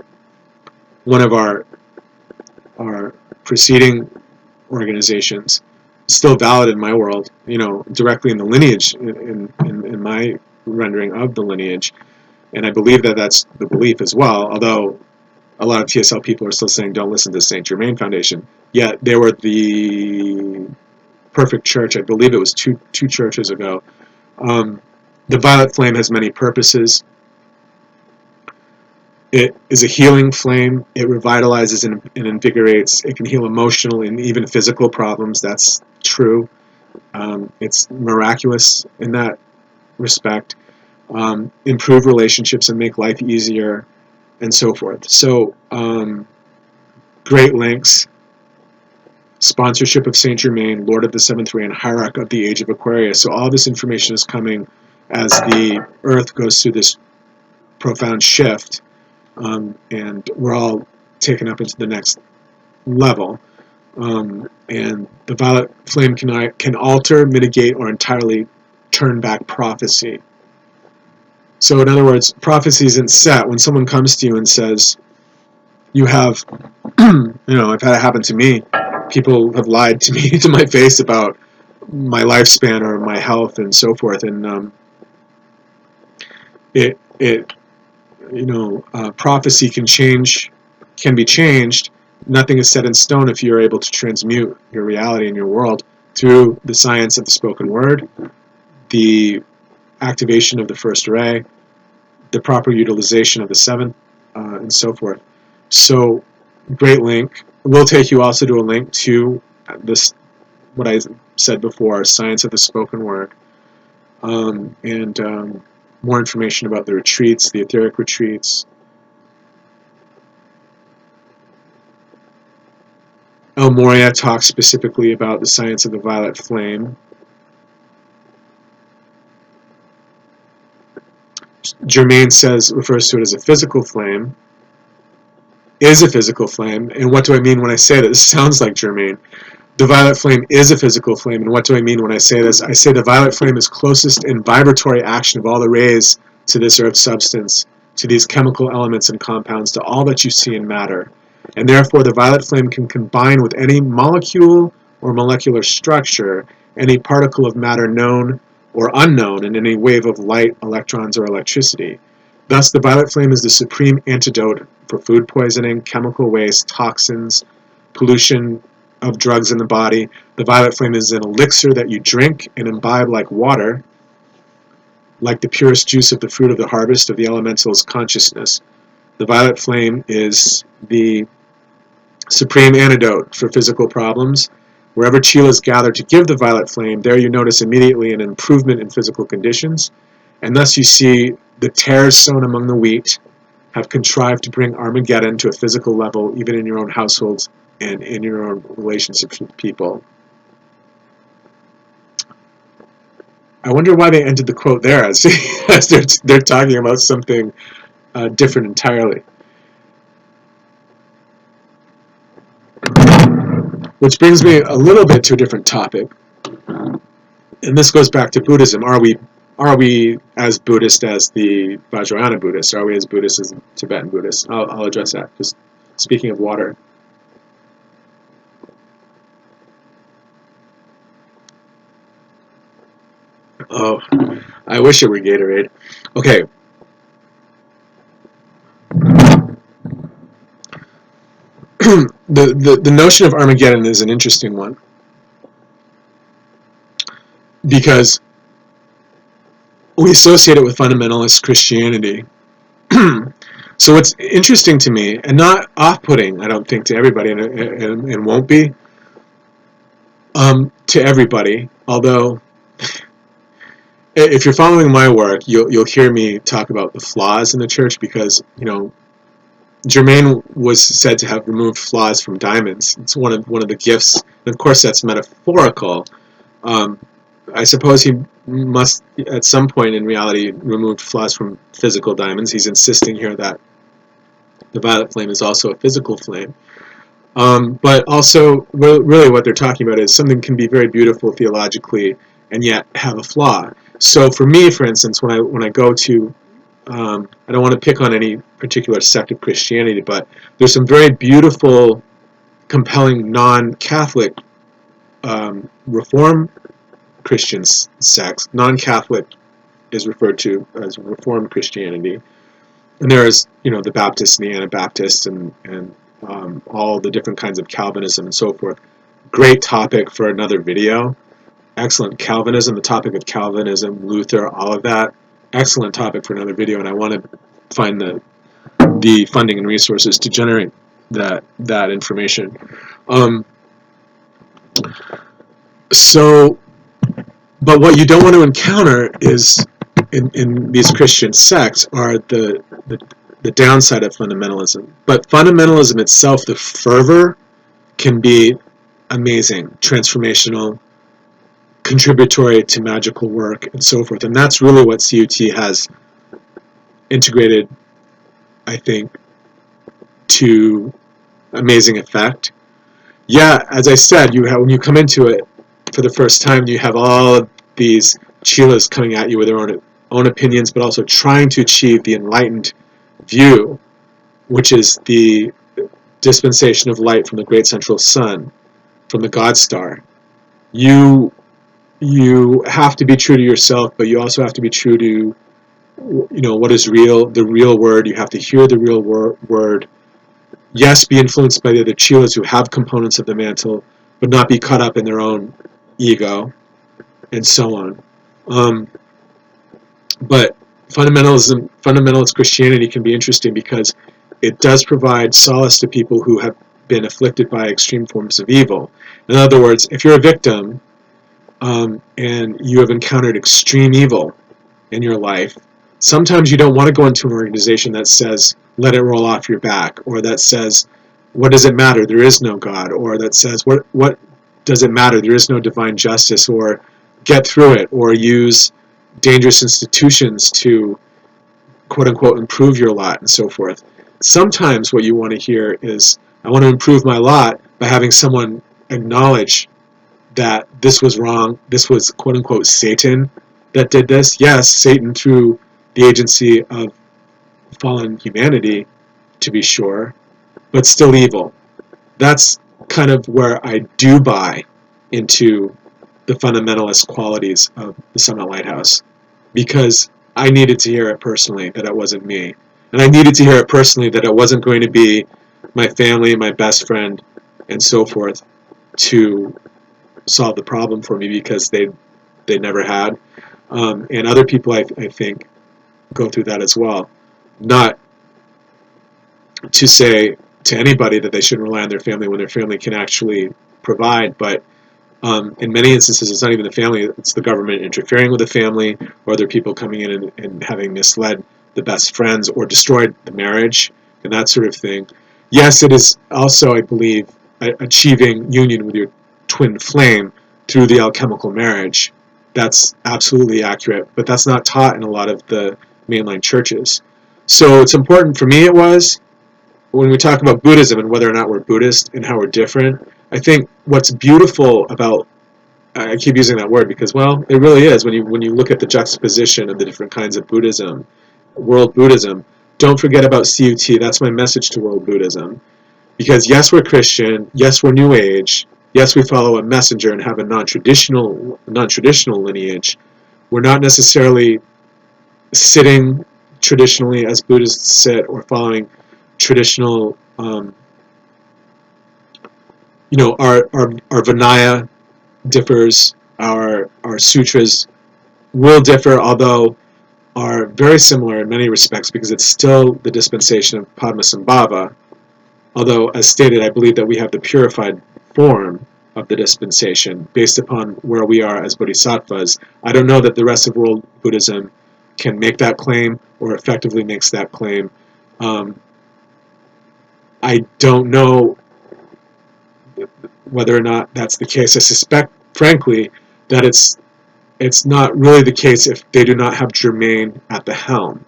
one of our preceding organizations, still valid in my world, directly in the lineage, in my rendering of the lineage, and I believe that that's the belief as well, although a lot of TSL people are still saying don't listen to Saint Germain Foundation. Yet they were the perfect church. I believe it was two churches ago. The violet flame has many purposes. It is a healing flame. It revitalizes and invigorates. It can heal emotional and even physical problems. That's true. It's miraculous in that respect. Improve relationships and make life easier, and so forth. So, Great Links, sponsorship of Saint Germain, Lord of the Seventh Ray, and Hierarch of the Age of Aquarius. So all this information is coming as the Earth goes through this profound shift, and we're all taken up into the next level. And the violet flame can alter, mitigate, or entirely turn back prophecy. So in other words, prophecy isn't set. When someone comes to you and says, you have, I've had it happen to me. People have lied to me to my face about my lifespan or my health and so forth. And it prophecy can be changed. Nothing is set in stone if you're able to transmute your reality in your world through the science of the spoken word, the activation of the first ray, the proper utilization of the seventh, and so forth. So, great link. We'll take you also to a link to this, what I said before, science of the spoken word, and more information about the retreats, the etheric retreats. El Moria talks specifically about the science of the violet flame. Germain refers to it as a physical flame, is a physical flame. And what do I mean when I say that? This sounds like Germain. The violet flame is a physical flame, and what do I mean when I say this? I say the violet flame is closest in vibratory action of all the rays to this earth substance, to these chemical elements and compounds, to all that you see in matter. And therefore the violet flame can combine with any molecule or molecular structure, any particle of matter known or unknown, in any wave of light, electrons, or electricity. Thus the violet flame is the supreme antidote for food poisoning, chemical waste, toxins, pollution of drugs in the body. The violet flame is an elixir that you drink and imbibe like water, like the purest juice of the fruit of the harvest of the elemental's consciousness. The violet flame is the supreme antidote for physical problems. Wherever chelas gather to give the violet flame, there you notice immediately an improvement in physical conditions, and thus you see the tares sown among the wheat have contrived to bring Armageddon to a physical level, even in your own households and in your own relationships with people. I wonder why they ended the quote there, as they're talking about something different entirely. Which brings me a little bit to a different topic, and this goes back to Buddhism. Are we as Buddhist as the Vajrayana Buddhists? Are we as Buddhist as Tibetan Buddhists? I'll address that. Just speaking of water. Oh, I wish it were Gatorade. Okay. The notion of Armageddon is an interesting one, because we associate it with fundamentalist Christianity. So what's interesting to me, and not off-putting, I don't think, to everybody, and won't be, to everybody, although if you're following my work, you'll hear me talk about the flaws in the church, because, Germain was said to have removed flaws from diamonds. It's one of the gifts, and of course that's metaphorical. I suppose he must, at some point in reality, removed flaws from physical diamonds. He's insisting here that the violet flame is also a physical flame. But also, really what they're talking about is something can be very beautiful theologically and yet have a flaw. So for me, for instance, when I go to, I don't want to pick on any particular sect of Christianity, but there's some very beautiful, compelling non-Catholic Reform Christian sects. Non-Catholic is referred to as Reformed Christianity, and there is, the Baptists and the Anabaptists and all the different kinds of Calvinism and so forth. Great topic for another video. Excellent. Calvinism, the topic of Calvinism, Luther, all of that. Excellent topic for another video, and I want to find the funding and resources to generate that information. But what you don't want to encounter is in these Christian sects are the downside of fundamentalism. But fundamentalism itself, the fervor, can be amazing, transformational, contributory to magical work, and so forth. And that's really what CUT has integrated, I think, to amazing effect. Yeah, as I said, when you come into it for the first time, you have all of these chelas coming at you with their own opinions, but also trying to achieve the enlightened view, which is the dispensation of light from the great central sun, from the God star. You you have to be true to yourself, but you also have to be true to, what is real, the real word. You have to hear the real word. Yes, be influenced by the other chelas who have components of the mantle, but not be caught up in their own ego, and so on. But fundamentalist Christianity can be interesting because it does provide solace to people who have been afflicted by extreme forms of evil. In other words, if you're a victim, and you have encountered extreme evil in your life, sometimes you don't want to go into an organization that says, let it roll off your back, or that says, what does it matter? There is no God, or that says, what does it matter? There is no divine justice, or get through it, or use dangerous institutions to, quote unquote, improve your lot, and so forth. Sometimes what you want to hear is, I want to improve my lot by having someone acknowledge that this was wrong, this was, quote unquote, Satan that did this. Yes, Satan through the agency of fallen humanity, to be sure, but still evil. That's kind of where I do buy into the fundamentalist qualities of the Summit Lighthouse, because I needed to hear it personally that it wasn't me. And I needed to hear it personally that it wasn't going to be my family, my best friend, and so forth to solve the problem for me, because they never had. And other people, I think, go through that as well. Not to say to anybody that they shouldn't rely on their family when their family can actually provide, but in many instances, it's not even the family, it's the government interfering with the family, or other people coming in and having misled the best friends or destroyed the marriage and that sort of thing. Yes, it is also, I believe, achieving union with your twin flame through the alchemical marriage. That's absolutely accurate, but that's not taught in a lot of the mainline churches. So it's important, for me it was, when we talk about Buddhism and whether or not we're Buddhist and how we're different, I think what's beautiful about, I keep using that word because, well, it really is, when you look at the juxtaposition of the different kinds of Buddhism, world Buddhism, don't forget about CUT. That's my message to world Buddhism. Because yes, we're Christian, yes, we're New Age, yes, we follow a messenger and have a non-traditional lineage. We're not necessarily sitting traditionally as Buddhists sit, or following traditional, our Vinaya differs, our sutras will differ, although are very similar in many respects, because it's still the dispensation of Padmasambhava. Although, as stated, I believe that we have the purified form of the dispensation based upon where we are as bodhisattvas. I don't know that the rest of world Buddhism can make that claim or effectively makes that claim. I don't know whether or not that's the case. I suspect, frankly, that it's not really the case if they do not have Germain at the helm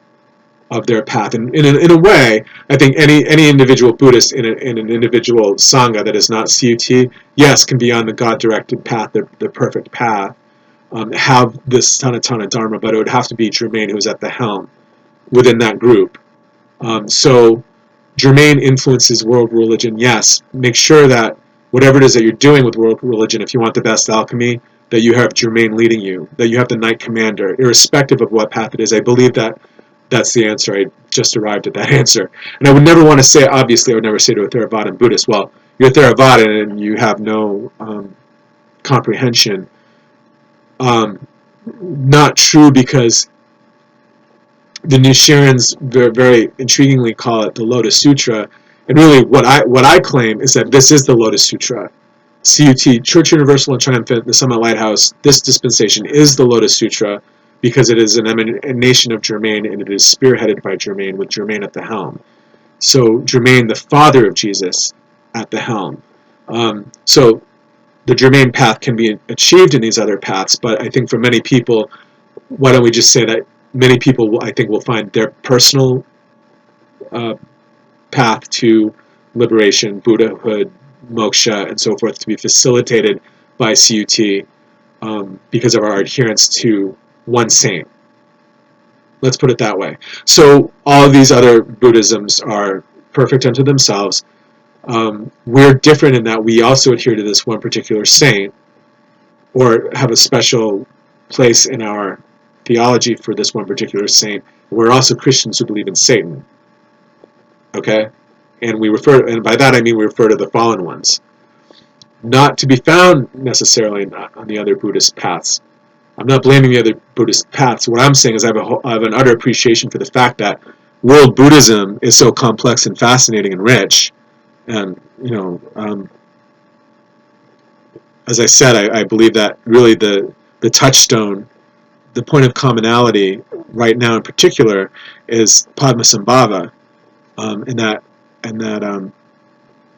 of their path. And in a way, I think any individual Buddhist in an individual Sangha that is not CUT, yes, can be on the God-directed path, the perfect path, have this Sanatana Dharma, but it would have to be Germain who's at the helm within that group. So Germain influences world religion, yes. Make sure that whatever it is that you're doing with world religion, if you want the best alchemy, that you have Germain leading you, that you have the Knight Commander, irrespective of what path it is. I believe that that's the answer. I just arrived at that answer. And I would never want to say, obviously, I would never say to a Theravadan Buddhist, well, you're a Theravadan and you have no comprehension. Not true, because the Nichiren's very, very intriguingly call it the Lotus Sutra. And really what I claim is that this is the Lotus Sutra. CUT, Church Universal and Triumphant, the Summit Lighthouse, this dispensation is the Lotus Sutra, because it is an emanation of Germain, and it is spearheaded by Germain, with Germain at the helm. So Germain, the father of Jesus, at the helm. So the Germain path can be achieved in these other paths, but I think for many people, why don't we just say that many people, I think, will find their personal path to liberation, Buddhahood, moksha, and so forth to be facilitated by CUT, because of our adherence to one saint. Let's put it that way. So all of these other Buddhisms are perfect unto themselves. We're different in that we also adhere to this one particular saint, or have a special place in our theology for this one particular saint. We're also Christians who believe in Satan. Okay? And by that I mean we refer to the fallen ones. Not to be found necessarily on the other Buddhist paths. I'm not blaming the other Buddhist paths. What I'm saying is I have an utter appreciation for the fact that world Buddhism is so complex and fascinating and rich. And, as I said, I believe that really the touchstone, the point of commonality right now in particular is Padmasambhava, and that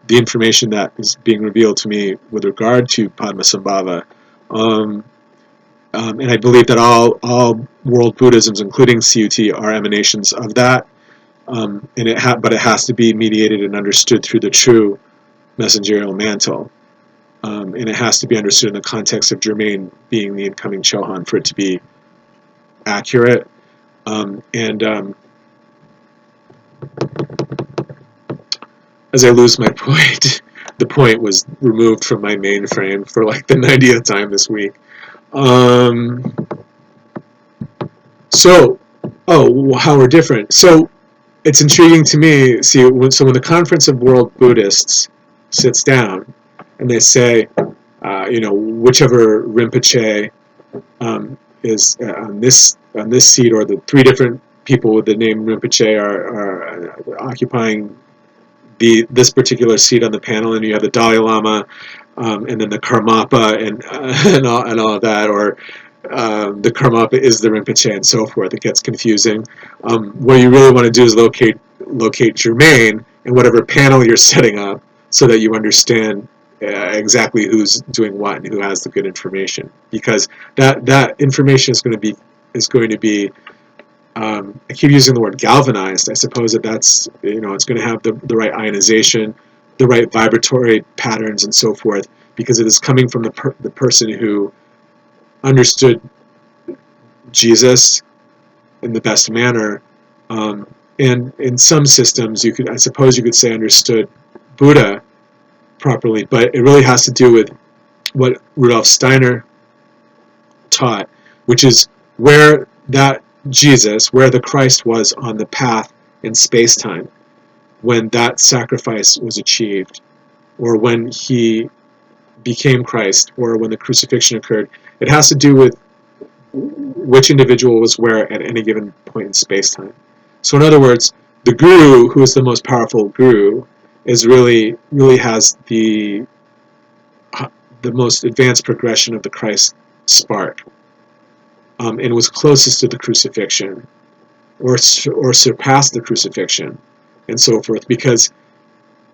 the information that is being revealed to me with regard to Padmasambhava. And I believe that all world Buddhisms, including CUT, are emanations of that. But it has to be mediated and understood through the true messengerial mantle. And it has to be understood in the context of Germain being the incoming Chohan for it to be accurate. As I lose my point, the point was removed from my mainframe for like the 90th time this week. How we're different. So it's intriguing to me. See, when the Conference of World Buddhists sits down and they say, whichever Rinpoche is on this seat, or the three different people with the name Rinpoche are occupying this particular seat on the panel, and you have the Dalai Lama, and then the Karmapa, and all of that, or the Karmapa is the Rinpoche, and so forth. It gets confusing. What you really want to do is locate Germain in whatever panel you're setting up, so that you understand exactly who's doing what and who has the good information, because that information is going to be I keep using the word galvanized. I suppose that's it's going to have the right ionization, the right vibratory patterns, and so forth, because it is coming from the person who understood Jesus in the best manner, and in some systems I suppose you could say understood Buddha properly, but it really has to do with what Rudolf Steiner taught, which is where that Jesus, where the Christ was on the path in space-time, when that sacrifice was achieved, or when he became Christ, or when the crucifixion occurred. It has to do with which individual was where at any given point in space-time. So in other words, the guru, who is the most powerful guru, is really has the most advanced progression of the Christ spark, and was closest to the crucifixion, or surpassed the crucifixion, and so forth, because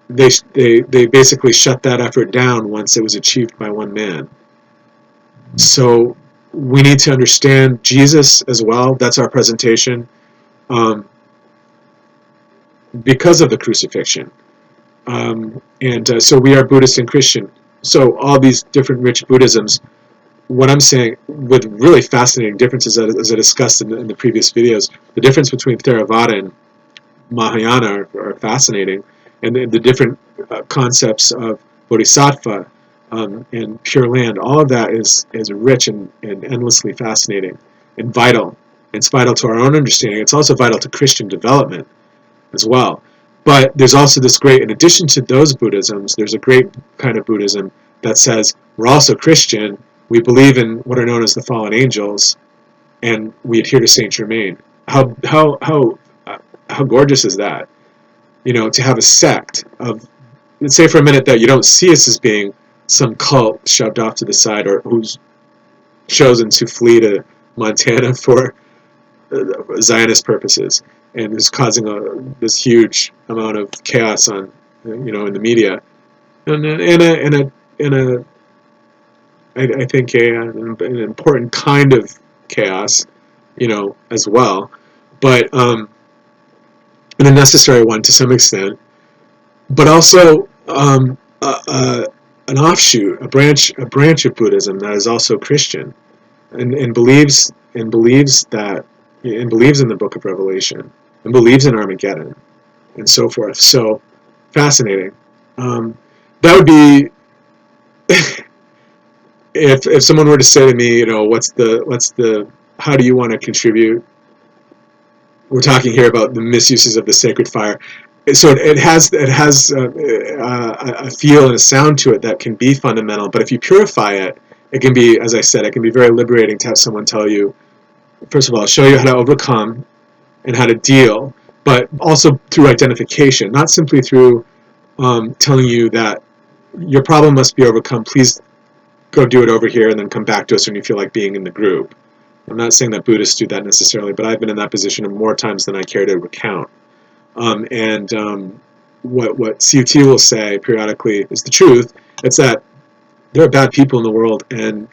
they basically shut that effort down once it was achieved by one man. So we need to understand Jesus as well. That's our presentation, because of the crucifixion. So we are Buddhist and Christian. So all these different rich Buddhisms, what I'm saying, with really fascinating differences, as I discussed in the previous videos, the difference between Theravada and Mahayana are fascinating, and the different concepts of Bodhisattva and Pure Land, all of that is rich and endlessly fascinating and vital. It's vital to our own understanding. It's also vital to Christian development as well. But there's also this great, in addition to those Buddhisms, there's a great kind of Buddhism that says we're also Christian, we believe in what are known as the fallen angels, and we adhere to Saint Germain. How gorgeous is that? To have a sect of, let's say for a minute that you don't see us as being some cult shoved off to the side, or who's chosen to flee to Montana for Zionist purposes, and is causing this huge amount of chaos in the media, and I think an important kind of chaos, as well, but and a necessary one to some extent, but also an offshoot, a branch of Buddhism that is also Christian, and believes in the Book of Revelation, and believes in Armageddon, and so forth. So fascinating. That would be if someone were to say to me, how do you want to contribute? We're talking here about the misuses of the sacred fire. So it has a feel and a sound to it that can be fundamental. But if you purify it, it can be, as I said, it can be very liberating to have someone tell you, first of all, show you how to overcome and how to deal, but also through identification, not simply through telling you that your problem must be overcome. Please go do it over here and then come back to us when you feel like being in the group. I'm not saying that Buddhists do that necessarily, but I've been in that position more times than I care to recount. What CUT will say periodically is the truth. It's that there are bad people in the world, and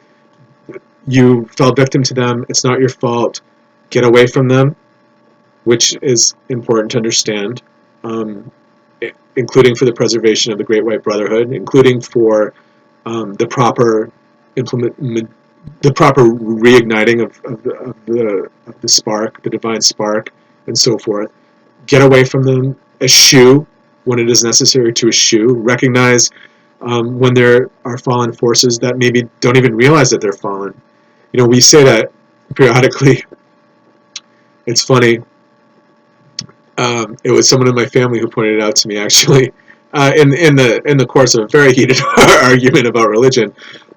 you fell victim to them. It's not your fault. Get away from them, which is important to understand, including for the preservation of the Great White Brotherhood, including for the proper reigniting of the spark, the divine spark, and so forth. Get away from them, eschew when it is necessary to eschew, recognize when there are fallen forces that maybe don't even realize that they're fallen. We say that periodically. It's funny. It was someone in my family who pointed it out to me, actually, in the course of a very heated argument about religion,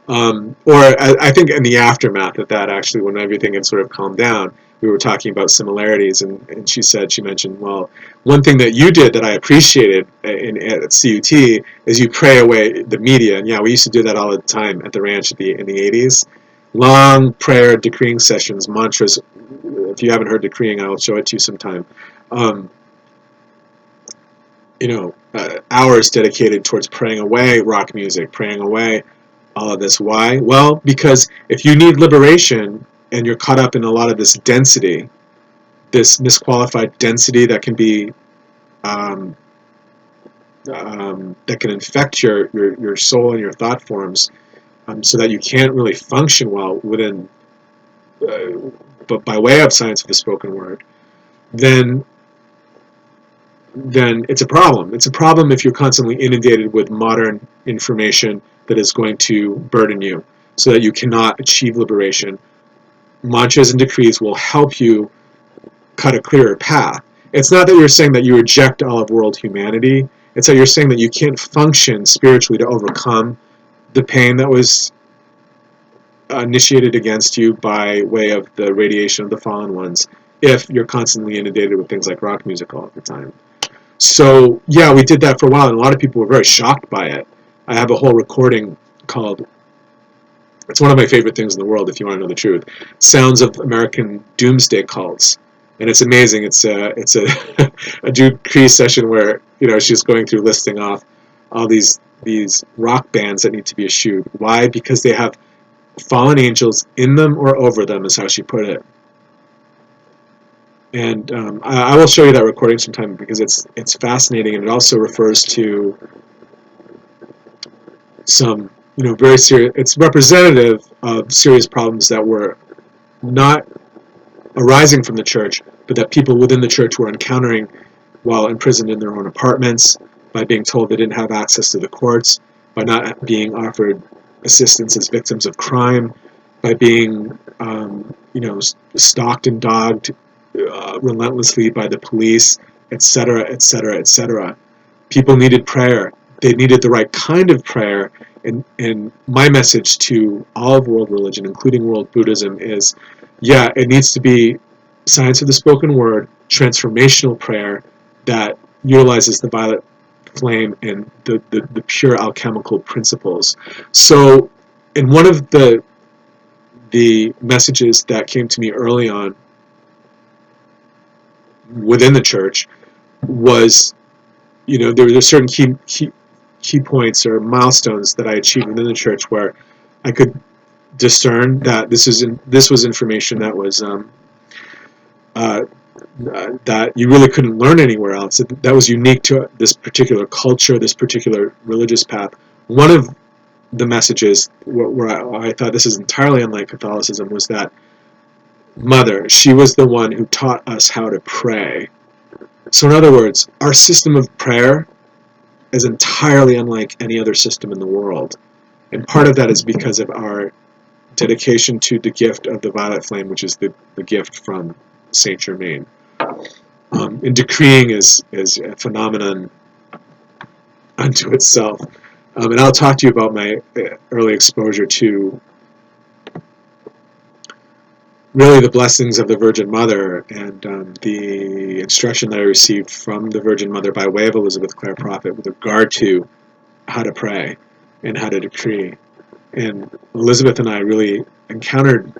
or I think in the aftermath of that, actually, when everything had sort of calmed down, we were talking about similarities, and she mentioned, well, one thing that you did that I appreciated at CUT is you pray away the media, and yeah, we used to do that all the time at the ranch in the 80s. Long prayer decreeing sessions, mantras. If you haven't heard decreeing, I will show it to you sometime. Um, Hours dedicated towards praying away rock music, praying away all of this. Why? Well, because if you need liberation and you're caught up in a lot of this density, this misqualified density that can be that can infect your soul and your thought forms, so that you can't really function well within, but by way of science of the spoken word, then it's a problem. It's a problem if you're constantly inundated with modern information that is going to burden you so that you cannot achieve liberation. Mantras and decrees will help you cut a clearer path. It's not that you're saying that you reject all of world humanity. It's that you're saying that you can't function spiritually to overcome the pain that was initiated against you by way of the radiation of the fallen ones if you're constantly inundated with things like rock music all the time. So, yeah, we did that for a while, and a lot of people were very shocked by it. I have a whole recording called, it's one of my favorite things in the world, if you want to know the truth, Sounds of American Doomsday Cults. And it's amazing. It's a a decree session where, she's going through listing off all these rock bands that need to be eschewed. Why? Because they have fallen angels in them or over them, is how she put it. And I will show you that recording sometime because it's fascinating, and it also refers to some very serious. It's representative of serious problems that were not arising from the church, but that people within the church were encountering while imprisoned in their own apartments, by being told they didn't have access to the courts, by not being offered assistance as victims of crime, by being stalked and dogged relentlessly by the police, etc., etc., etc. People needed prayer. They needed the right kind of prayer. And my message to all of world religion, including world Buddhism, is, yeah, it needs to be science of the spoken word, transformational prayer that utilizes the violet flame and the pure alchemical principles. So, in one of the messages that came to me early on within the church was, there were certain key points or milestones that I achieved within the church where I could discern that this was information that was that you really couldn't learn anywhere else. That was unique to this particular culture, this particular religious path. One of the messages where I thought this is entirely unlike Catholicism was that Mother, she was the one who taught us how to pray. So in other words, our system of prayer is entirely unlike any other system in the world. And part of that is because of our dedication to the gift of the violet flame, which is the gift from Saint Germain. And decreeing is a phenomenon unto itself. And I'll talk to you about my early exposure to really the blessings of the Virgin Mother and the instruction that I received from the Virgin Mother by way of Elizabeth Clare Prophet with regard to how to pray and how to decree. And Elizabeth and I really encountered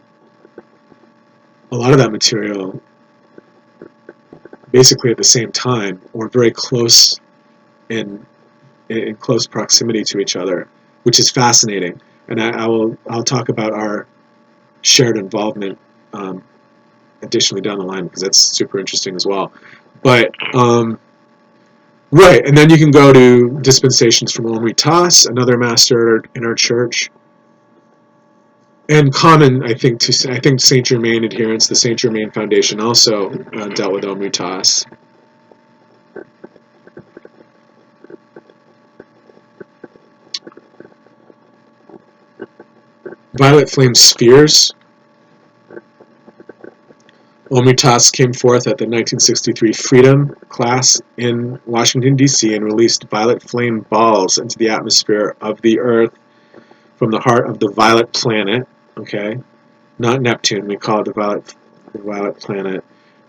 a lot of that material basically at the same time, or very close in close proximity to each other, which is fascinating. And I'll talk about our shared involvement additionally down the line, because that's super interesting as well. But right, and then you can go to dispensations from Omri Tas, another master in our church, and common, I think Saint Germain adherents, the Saint Germain Foundation also dealt with Omri Tas. Violet flame spheres. Omri Tas came forth at the 1963 Freedom class in Washington, D.C. and released violet flame balls into the atmosphere of the Earth from the heart of the violet planet, okay? Not Neptune, we call it the violet planet.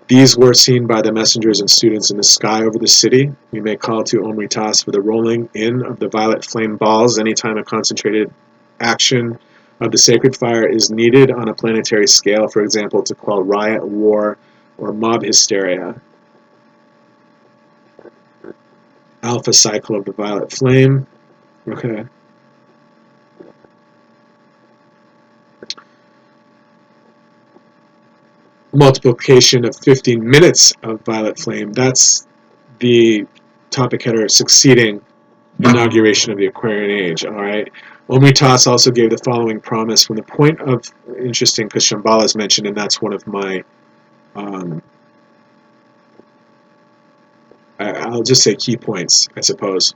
These were seen by the messengers and students in the sky over the city. We may call to Omri Tas for the rolling in of the violet flame balls anytime a concentrated action of the sacred fire is needed on a planetary scale, for example, to quell riot, war, or mob hysteria. Alpha cycle of the violet flame. Okay. Multiplication of 15 minutes of violet flame. That's the topic header succeeding inauguration of the Aquarian Age. All right. Omri Tas also gave the following promise from the point of, interesting because Shambhala is mentioned, and that's one of my, I'll just say key points, I suppose.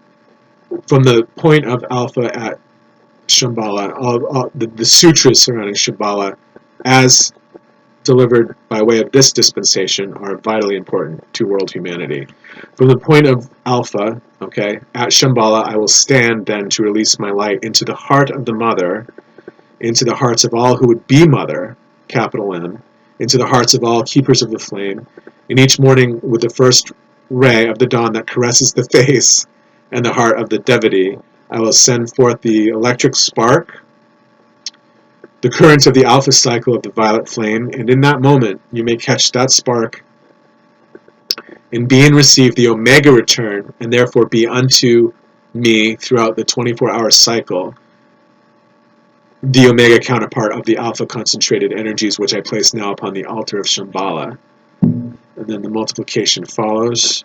From the point of Alpha at Shambhala, the sutras surrounding Shambhala, as delivered by way of this dispensation, are vitally important to world humanity. From the point of Alpha, okay, at Shambhala, I will stand then to release my light into the heart of the Mother, into the hearts of all who would be Mother, capital M, into the hearts of all keepers of the flame, and each morning with the first ray of the dawn that caresses the face and the heart of the devotee, I will send forth the electric spark, the current of the alpha cycle of the violet flame, and in that moment you may catch that spark and be and receive the omega return, and therefore be unto me throughout the 24-hour cycle, the omega counterpart of the alpha concentrated energies which I place now upon the altar of Shambhala. And then the multiplication follows.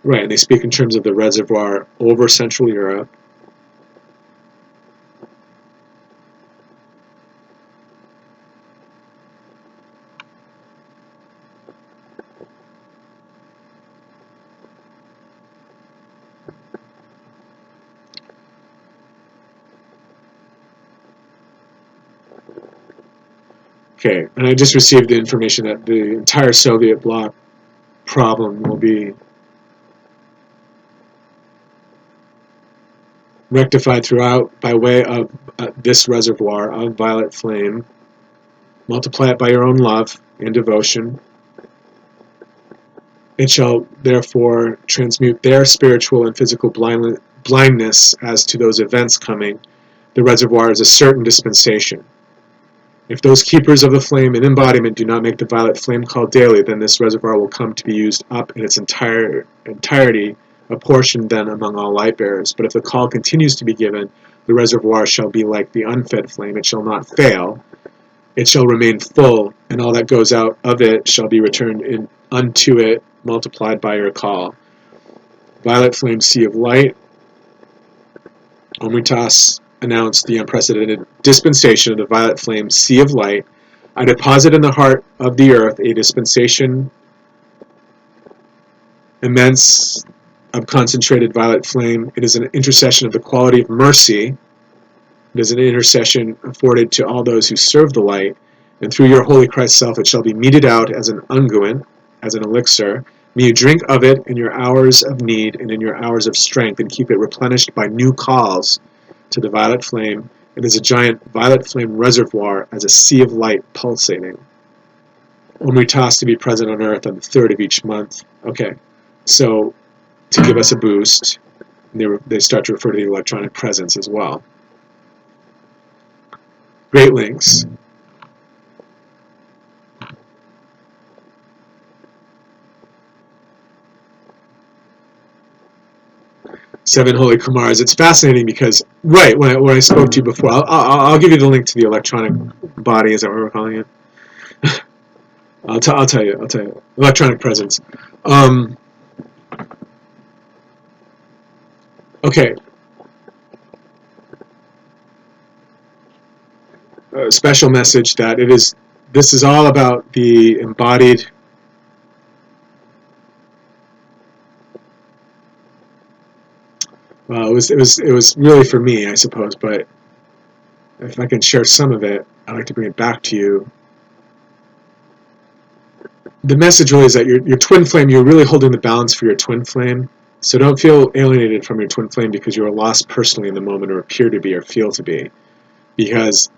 Right, and they speak in terms of the reservoir over Central Europe. Okay, and I just received the information that the entire Soviet bloc problem will be rectified throughout by way of this reservoir of violet flame. Multiply it by your own love and devotion. It shall therefore transmute their spiritual and physical blindness as to those events coming. The reservoir is a certain dispensation. If those keepers of the flame in embodiment do not make the violet flame call daily, then this reservoir will come to be used up in its entirety, apportioned then among all light bearers. But if the call continues to be given, the reservoir shall be like the unfed flame. It shall not fail. It shall remain full, and all that goes out of it shall be returned unto it, multiplied by your call. Violet flame, sea of light. Omri Tas announced the unprecedented dispensation of the violet flame, sea of light. I deposit in the heart of the earth a dispensation immense of concentrated violet flame. It is an intercession of the quality of mercy. It is an intercession afforded to all those who serve the light. And through your holy Christ self it shall be meted out as an unguent, as an elixir. May you drink of it in your hours of need and in your hours of strength, and keep it replenished by new calls to the violet flame. It is a giant violet flame reservoir as a sea of light pulsating. Omritas to be present on earth on the 3rd of each month. Okay, so to give us a boost, they start to refer to the electronic presence as well. Great links. Seven Holy Kumars. It's fascinating because, right, when I spoke to you before, I'll give you the link to the electronic body, is that what we're calling it? I'll tell you. Electronic presence. Okay. A special message that this is all about the embodied it was really for me, I suppose, but if I can share some of it, I'd like to bring it back to you. The message really is that your twin flame, you're really holding the balance for your twin flame, so don't feel alienated from your twin flame because you are lost personally in the moment, or appear to be, or feel to be, because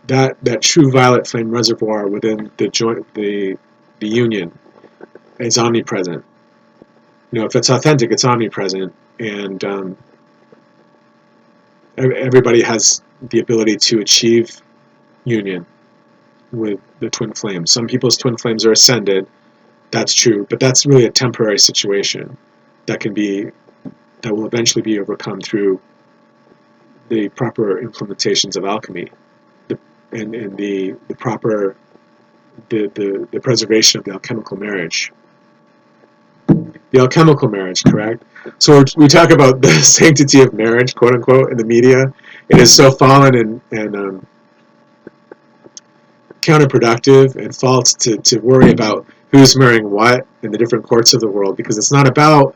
that true violet flame reservoir within the union is omnipresent. If it's authentic, it's omnipresent, and everybody has the ability to achieve union with the twin flame. Some people's twin flames are ascended, that's true, but that's really a temporary situation that will eventually be overcome through the proper implementations of alchemy, and the proper the preservation of the alchemical marriage. The alchemical marriage, correct? So we talk about the sanctity of marriage, quote unquote, in the media. It is so fallen and counterproductive and false to worry about who's marrying what in the different courts of the world, because it's not about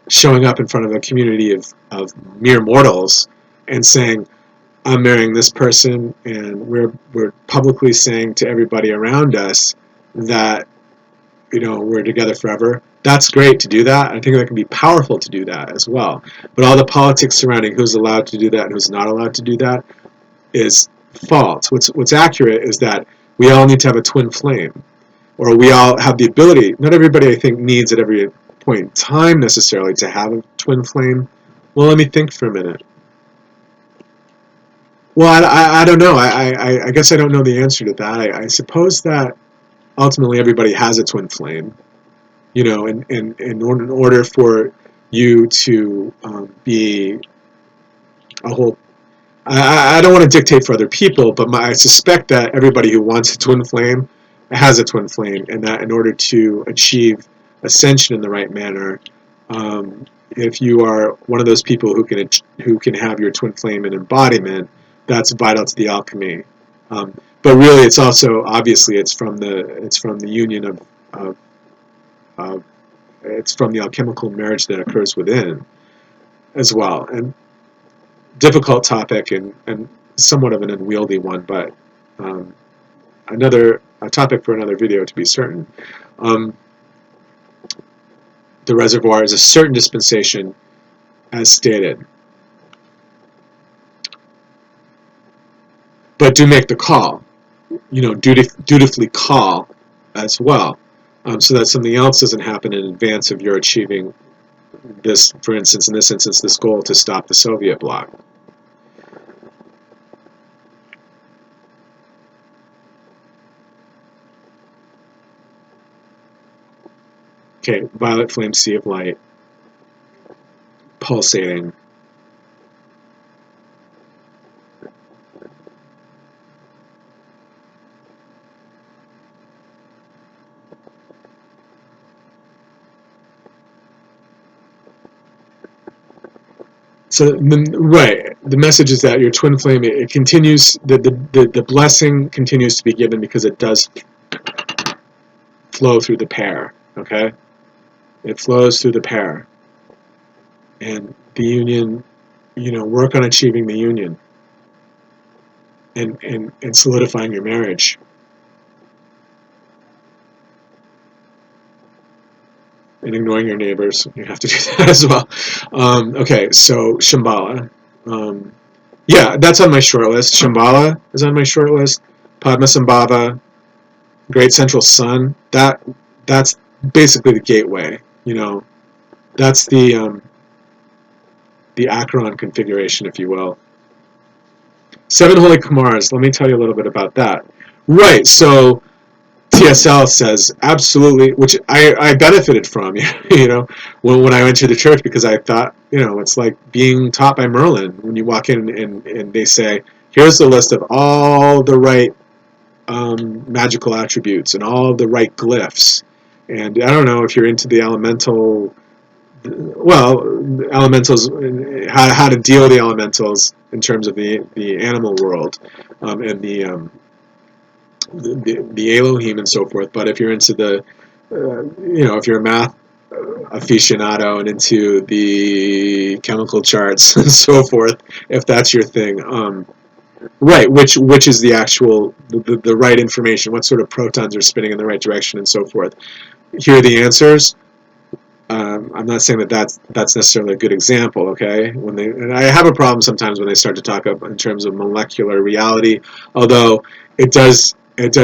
showing up in front of a community of mere mortals and saying, I'm marrying this person, and we're publicly saying to everybody around us that we're together forever. That's great to do that. I think that can be powerful to do that as well. But all the politics surrounding who's allowed to do that and who's not allowed to do that is false. What's accurate is that we all need to have a twin flame, or we all have the ability. Not everybody, I think, needs at every point in time necessarily to have a twin flame. Well, let me think for a minute. Well, I don't know. I guess I don't know the answer to that. I suppose that ultimately everybody has a twin flame. And in order for you to be a whole, I don't want to dictate for other people, but I suspect that everybody who wants a twin flame has a twin flame, and that in order to achieve ascension in the right manner, if you are one of those people who can have your twin flame in embodiment, that's vital to the alchemy. But really, it's also obviously it's from the union of it's from the alchemical marriage that occurs within as well. And difficult topic and somewhat of an unwieldy one, but a topic for another video to be certain. The reservoir is a certain dispensation, as stated. But do make the call. Dutifully call as well, so that something else doesn't happen in advance of your achieving this, for instance, in this instance, this goal to stop the Soviet bloc. Okay, violet flame, sea of light, pulsating. So, right, the message is that your twin flame, it continues, the blessing continues to be given because it does flow through the pair, okay? It flows through the pair. and the union, work on achieving the union and solidifying your marriage. And ignoring your neighbors. You have to do that as well. Okay, so Shambhala. Yeah, that's on my short list. Shambhala is on my short list. Padmasambhava, Great Central Sun. That's basically the gateway. That's the Acheron configuration, if you will. Seven Holy Kumaras. Let me tell you a little bit about that. Right. So TSL says absolutely, which I benefited from, when I went to the church, because I thought, it's like being taught by Merlin when you walk in and they say, here's the list of all the right magical attributes and all the right glyphs. And I don't know if you're into the elementals, how to deal with the elementals in terms of the animal world, and the Elohim and so forth. But if you're into if you're a math aficionado and into the chemical charts and so forth, if that's your thing, right, which is the actual the right information, what sort of protons are spinning in the right direction and so forth. Here are the answers. I'm not saying that's necessarily a good example. Okay, and I have a problem sometimes when they start to talk up in terms of molecular reality, although it does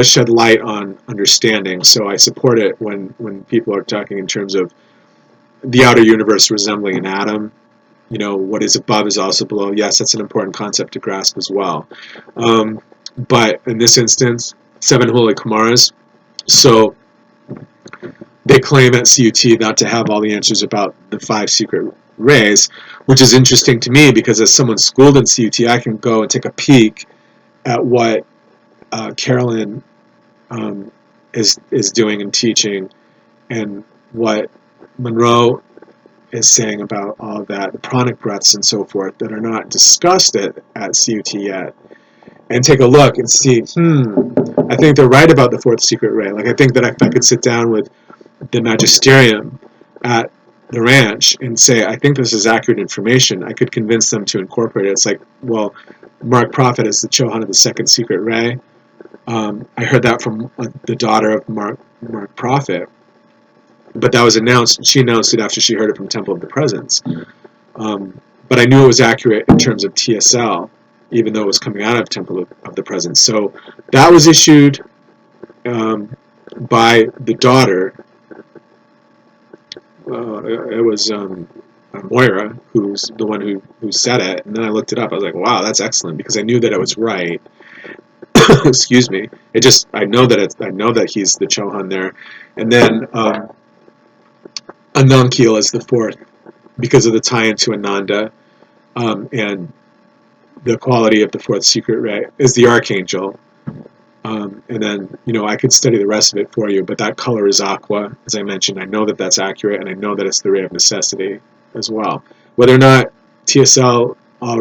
shed light on understanding. So I support it when people are talking in terms of the outer universe resembling an atom. What is above is also below. Yes, that's an important concept to grasp as well. But in this instance, seven holy Kumaras. So they claim at CUT not to have all the answers about the five secret rays, which is interesting to me because as someone schooled in CUT, I can go and take a peek at what Carolyn is doing and teaching, and what Monroe is saying about all of that, the pranic breaths and so forth that are not discussed at CUT yet, and take a look and see, I think they're right about the fourth secret ray. Like, I think that if I could sit down with the magisterium at the ranch and say, I think this is accurate information, I could convince them to incorporate it. It's like, well, Mark Prophet is the Chohan of the second secret ray. I heard that from the daughter of Mark Prophet, but that was announced. She announced it after she heard it from Temple of the Presence. But I knew it was accurate in terms of TSL, even though it was coming out of Temple of the Presence. So that was issued by the daughter. It was Moira, who's the one who said it, and then I looked it up. I was like, wow, that's excellent, because I knew that it was right. Excuse me. I know that he's the Chohan there, and then Anankiel is the fourth because of the tie-in to Ananda, and the quality of the fourth secret ray is the Archangel. And then, I could study the rest of it for you, but that color is aqua, as I mentioned. I know that that's accurate, and I know that it's the ray of necessity as well. Whether or not TSL I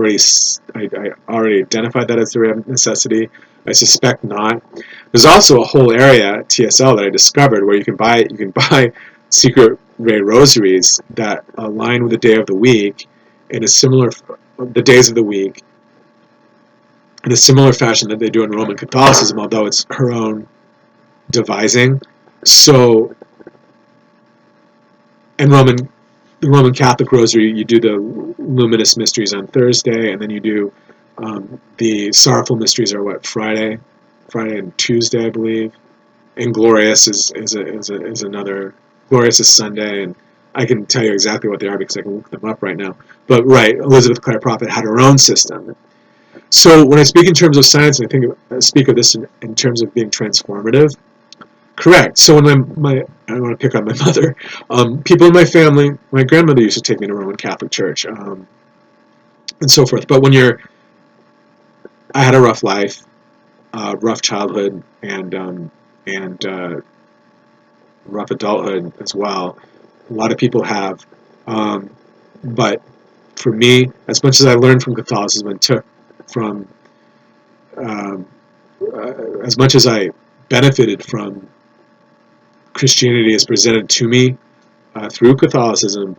already identified that as the ray of necessity, I suspect not. There's also a whole area at TSL that I discovered where you can buy secret ray rosaries that align with the day of the week in the days of the week, in a similar fashion that they do in Roman Catholicism, although it's her own devising. So, in the Roman Catholic Rosary, you do the luminous mysteries on Thursday, and then you do the sorrowful mysteries are Friday and Tuesday, I believe, and Glorious is another. Glorious is Sunday, and I can tell you exactly what they are because I can look them up right now. But right, Elizabeth Clare Prophet had her own system. So when I speak in terms of science, I speak of this in terms of being transformative. Correct. So when I don't want to pick on my mother. People in my family, my grandmother used to take me to Roman Catholic Church, and so forth. But I had a rough life, rough childhood, and rough adulthood as well. A lot of people have, but for me, as much as I learned from Catholicism and took from, as much as I benefited from Christianity as presented to me through Catholicism,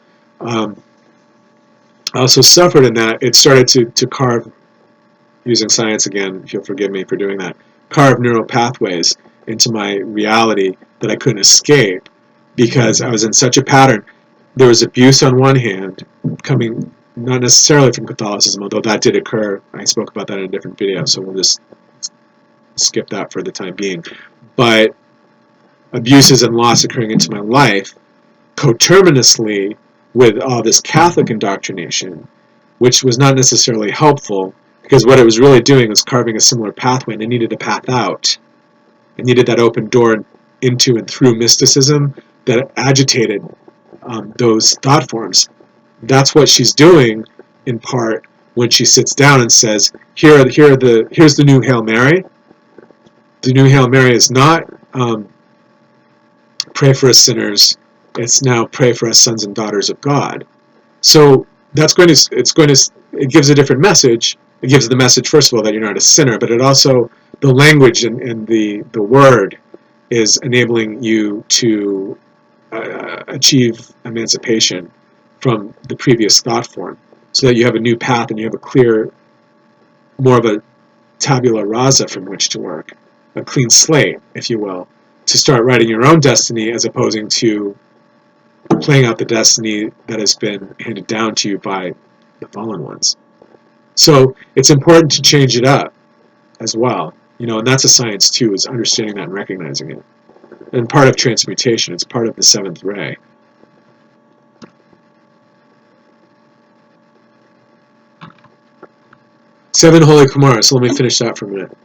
I also suffered in that it started to carve, using science again, if you'll forgive me for doing that, carve neural pathways into my reality that I couldn't escape because I was in such a pattern. There was abuse on one hand, coming not necessarily from Catholicism, although that did occur. I spoke about that in a different video, so we'll just skip that for the time being. But abuses and loss occurring into my life coterminously with all this Catholic indoctrination, which was not necessarily helpful, because what it was really doing was carving a similar pathway, and I needed a path out. I needed that open door into and through mysticism that agitated those thought forms. That's what she's doing, in part, when she sits down and says, here's the new Hail Mary. The new Hail Mary is not pray for us sinners. It's now pray for us sons and daughters of God. So it gives a different message. It gives the message, first of all, that you're not a sinner, but it also, the language and the word is enabling you to achieve emancipation from the previous thought form, so that you have a new path and you have a clear, more of a tabula rasa from which to work, a clean slate, if you will, to start writing your own destiny as opposing to playing out the destiny that has been handed down to you by the fallen ones. So it's important to change it up as well, and that's a science too, is understanding that and recognizing it. And part of transmutation, it's part of the seventh ray. Seven holy Kumaras. So let me finish that for a minute.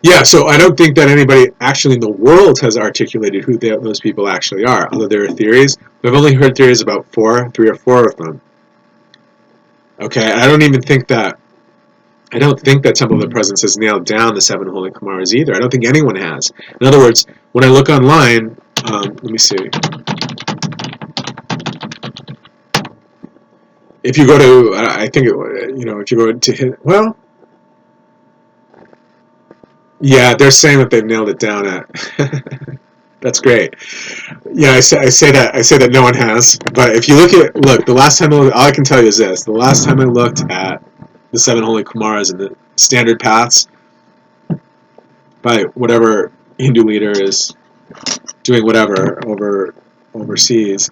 Yeah, so I don't think that anybody actually in the world has articulated who those people actually are, although there are theories. I've only heard theories about three or four of them. Okay, I don't think that Temple of the Presence has nailed down the seven holy Kumaras either. I don't think anyone has. In other words, when I look online, let me see. If you go to, I think, if you go to, yeah, they're saying that they've nailed it down at. That's great. Yeah, I say that no one has. But if you look, the last time all I can tell you is this: the last time I looked at the seven holy Kumaras and the standard paths by whatever Hindu leader is doing whatever overseas,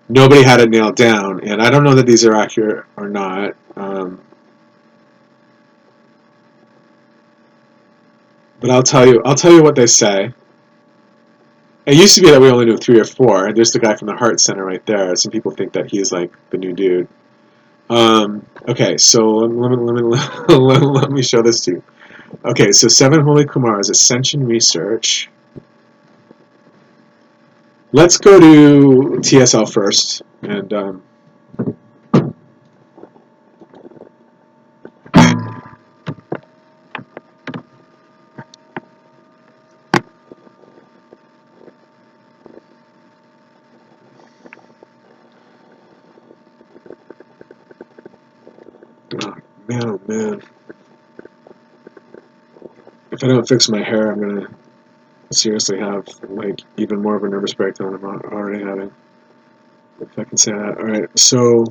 nobody had it nailed down, and I don't know that these are accurate or not. But I'll tell you what they say. It used to be that we only knew three or four. There's the guy from the Heart Center right there. Some people think that he's like the new dude. Okay, so let me show this to you. Okay, so Seven Holy Kumaras, Ascension Research. Let's go to TSL first, and oh man, if I don't fix my hair, I'm gonna seriously have like even more of a nervous breakdown than I'm already having. If I can say that. All right, so.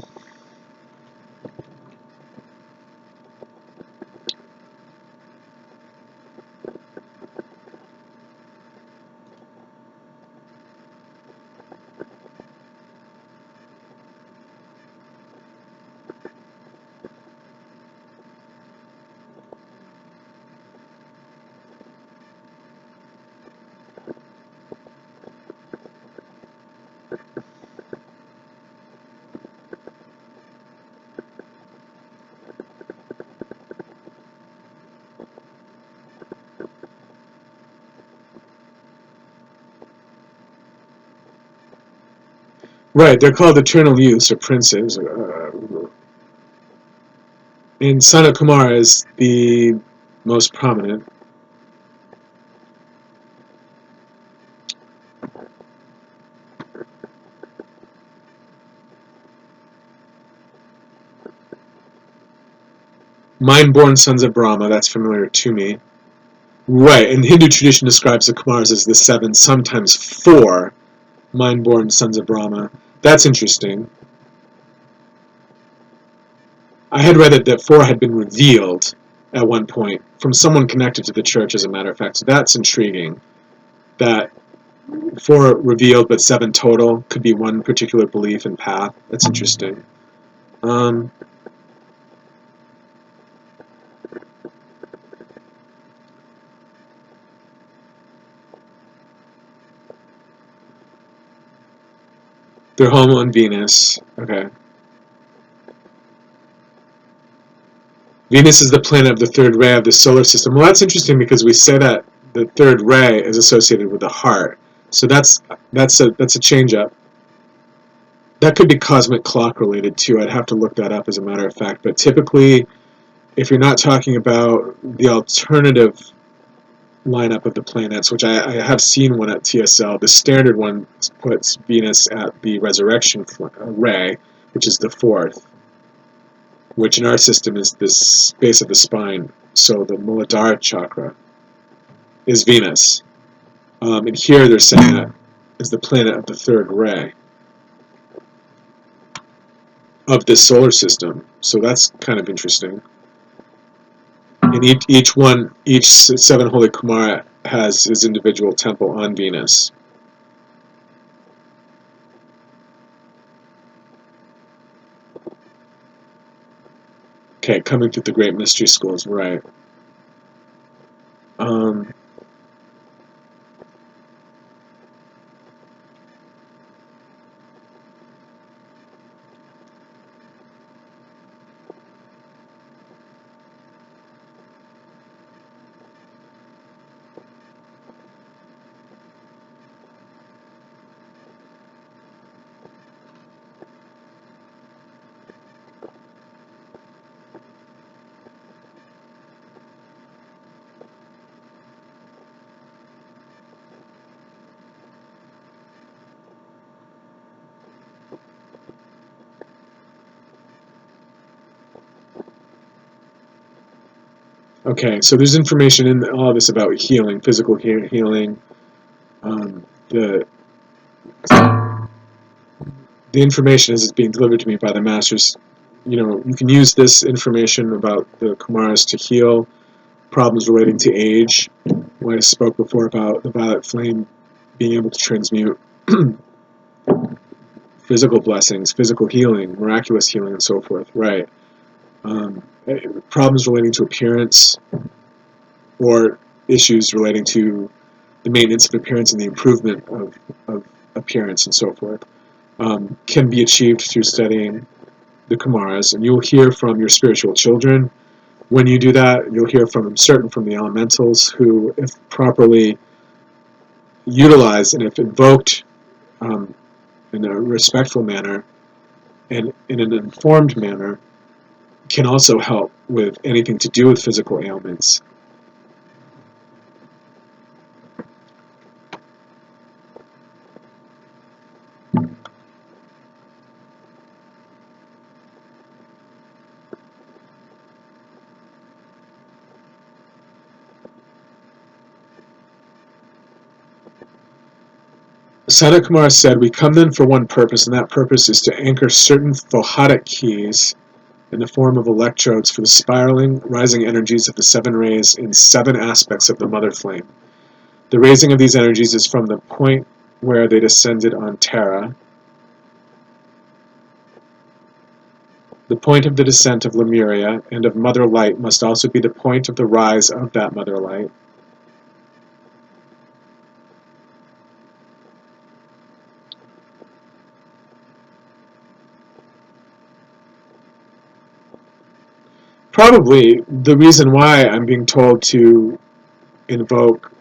Right, they're called eternal youths or princes. And Sanat Kumar is the most prominent. Mind-born sons of Brahma, that's familiar to me. Right, and Hindu tradition describes the Kumars as the seven, sometimes four, mind-born sons of Brahma. That's interesting. I had read that four had been revealed at one point from someone connected to the church, as a matter of fact. So that's intriguing. That four revealed, but seven total could be one particular belief and path. That's interesting. Um, they're home on Venus. Okay. Venus is the planet of the third ray of the solar system. Well, that's interesting because we say that the third ray is associated with the heart. So that's a change up. That could be cosmic clock related too. I'd have to look that up as a matter of fact. But typically, if you're not talking about the alternative lineup of the planets, which I have seen one at TSL, the standard one puts Venus at the resurrection ray, which is the fourth, which in our system is this base of the spine. So the Muladhara chakra is Venus. And here they're saying that is the planet of the third ray of this solar system. So that's kind of interesting. And each seven holy Kumara has his individual temple on Venus. Okay, coming through the great mystery schools, right. Um, okay, so there's information in all of this about healing, physical healing. Um, the the information as it's being delivered to me by the masters. You know, you can use this information about the Kumaras to heal problems relating to age. When I spoke before about the violet flame being able to transmute physical blessings, physical healing, miraculous healing, and so forth. Right. Problems relating to appearance or issues relating to the maintenance of appearance and the improvement of appearance and so forth can be achieved through studying the Kumaras. And you'll hear from your spiritual children. When you do that, you'll hear from certain from the elementals who, if properly utilized and if invoked um, in a respectful manner and in an informed manner, can also help with anything to do with physical ailments. Sanat Kumar said, "We come then for one purpose, and that purpose is to anchor certain Vohadic keys in the form of electrodes for the spiraling, rising energies of the seven rays in seven aspects of the mother flame. The raising of these energies is from the point where they descended on Terra. The point of the descent of Lemuria and of Mother Light must also be the point of the rise of that Mother Light. Probably the reason why I'm being told to invoke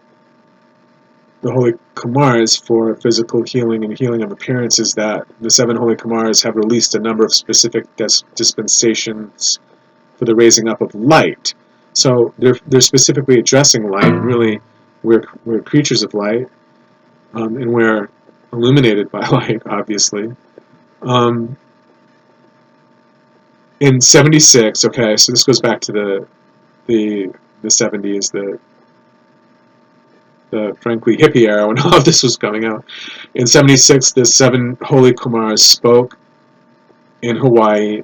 the Holy Kumars for physical healing and healing of appearance is that the seven Holy Kumars have released a number of specific dispensations for the raising up of light. So they're specifically addressing light. Really, we're creatures of light, and we're illuminated by light, obviously. Um, in '76, okay, so this goes back to the 70s, the the frankly hippie era when all of this was coming out. In 76, the 7 holy Kumars spoke in Hawaii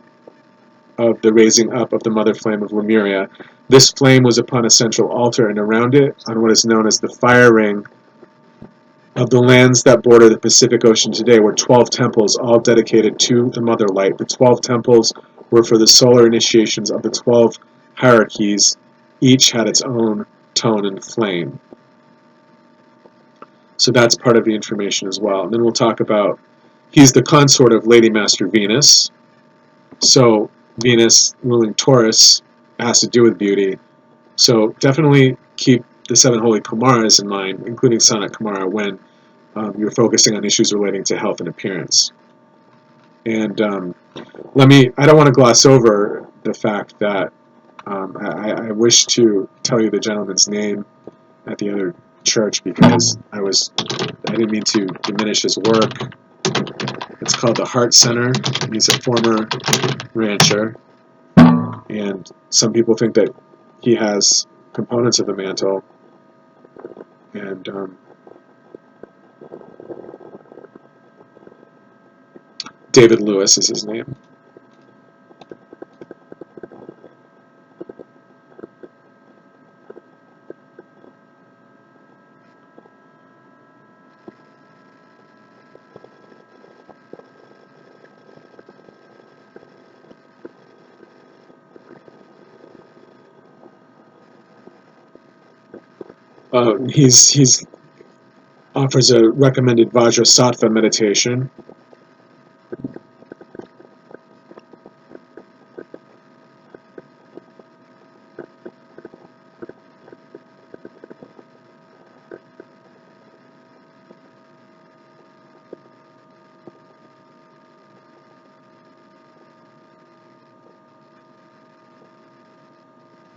of the raising up of the mother flame of Lemuria. This flame was upon a central altar, and around it, on what is known as the fire ring of the lands that border the Pacific Ocean today, were 12 temples, all dedicated to the mother light. The 12 temples were for the solar initiations of the 12 hierarchies. Each had its own tone and flame. So that's part of the information as well. And then we'll talk about, he's the consort of Lady Master Venus. So Venus ruling Taurus has to do with beauty. So definitely keep the 7 holy Kumaras in mind, including Sanat Kumara, when you're focusing on issues relating to health and appearance. And I don't want to gloss over the fact that I wish to tell you the gentleman's name at the other church, because I didn't mean to diminish his work. It's called the Heart Center. He's a former rancher, and some people think that he has components of the mantle, and David Lewis is his name. He's offers a recommended Vajrasattva meditation.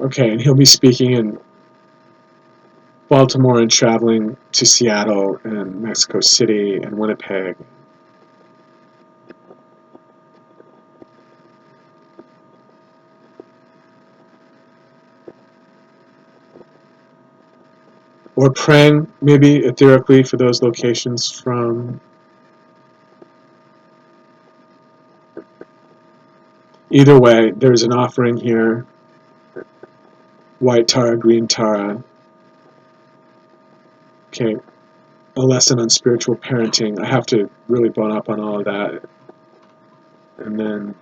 Okay, and he'll be speaking in Baltimore and traveling to Seattle and Mexico City and Winnipeg. Or praying, maybe etherically, for those locations from... Either way, there's an offering here. White Tara, green Tara. Okay, a lesson on spiritual parenting. I have to really bone up on all of that. And then...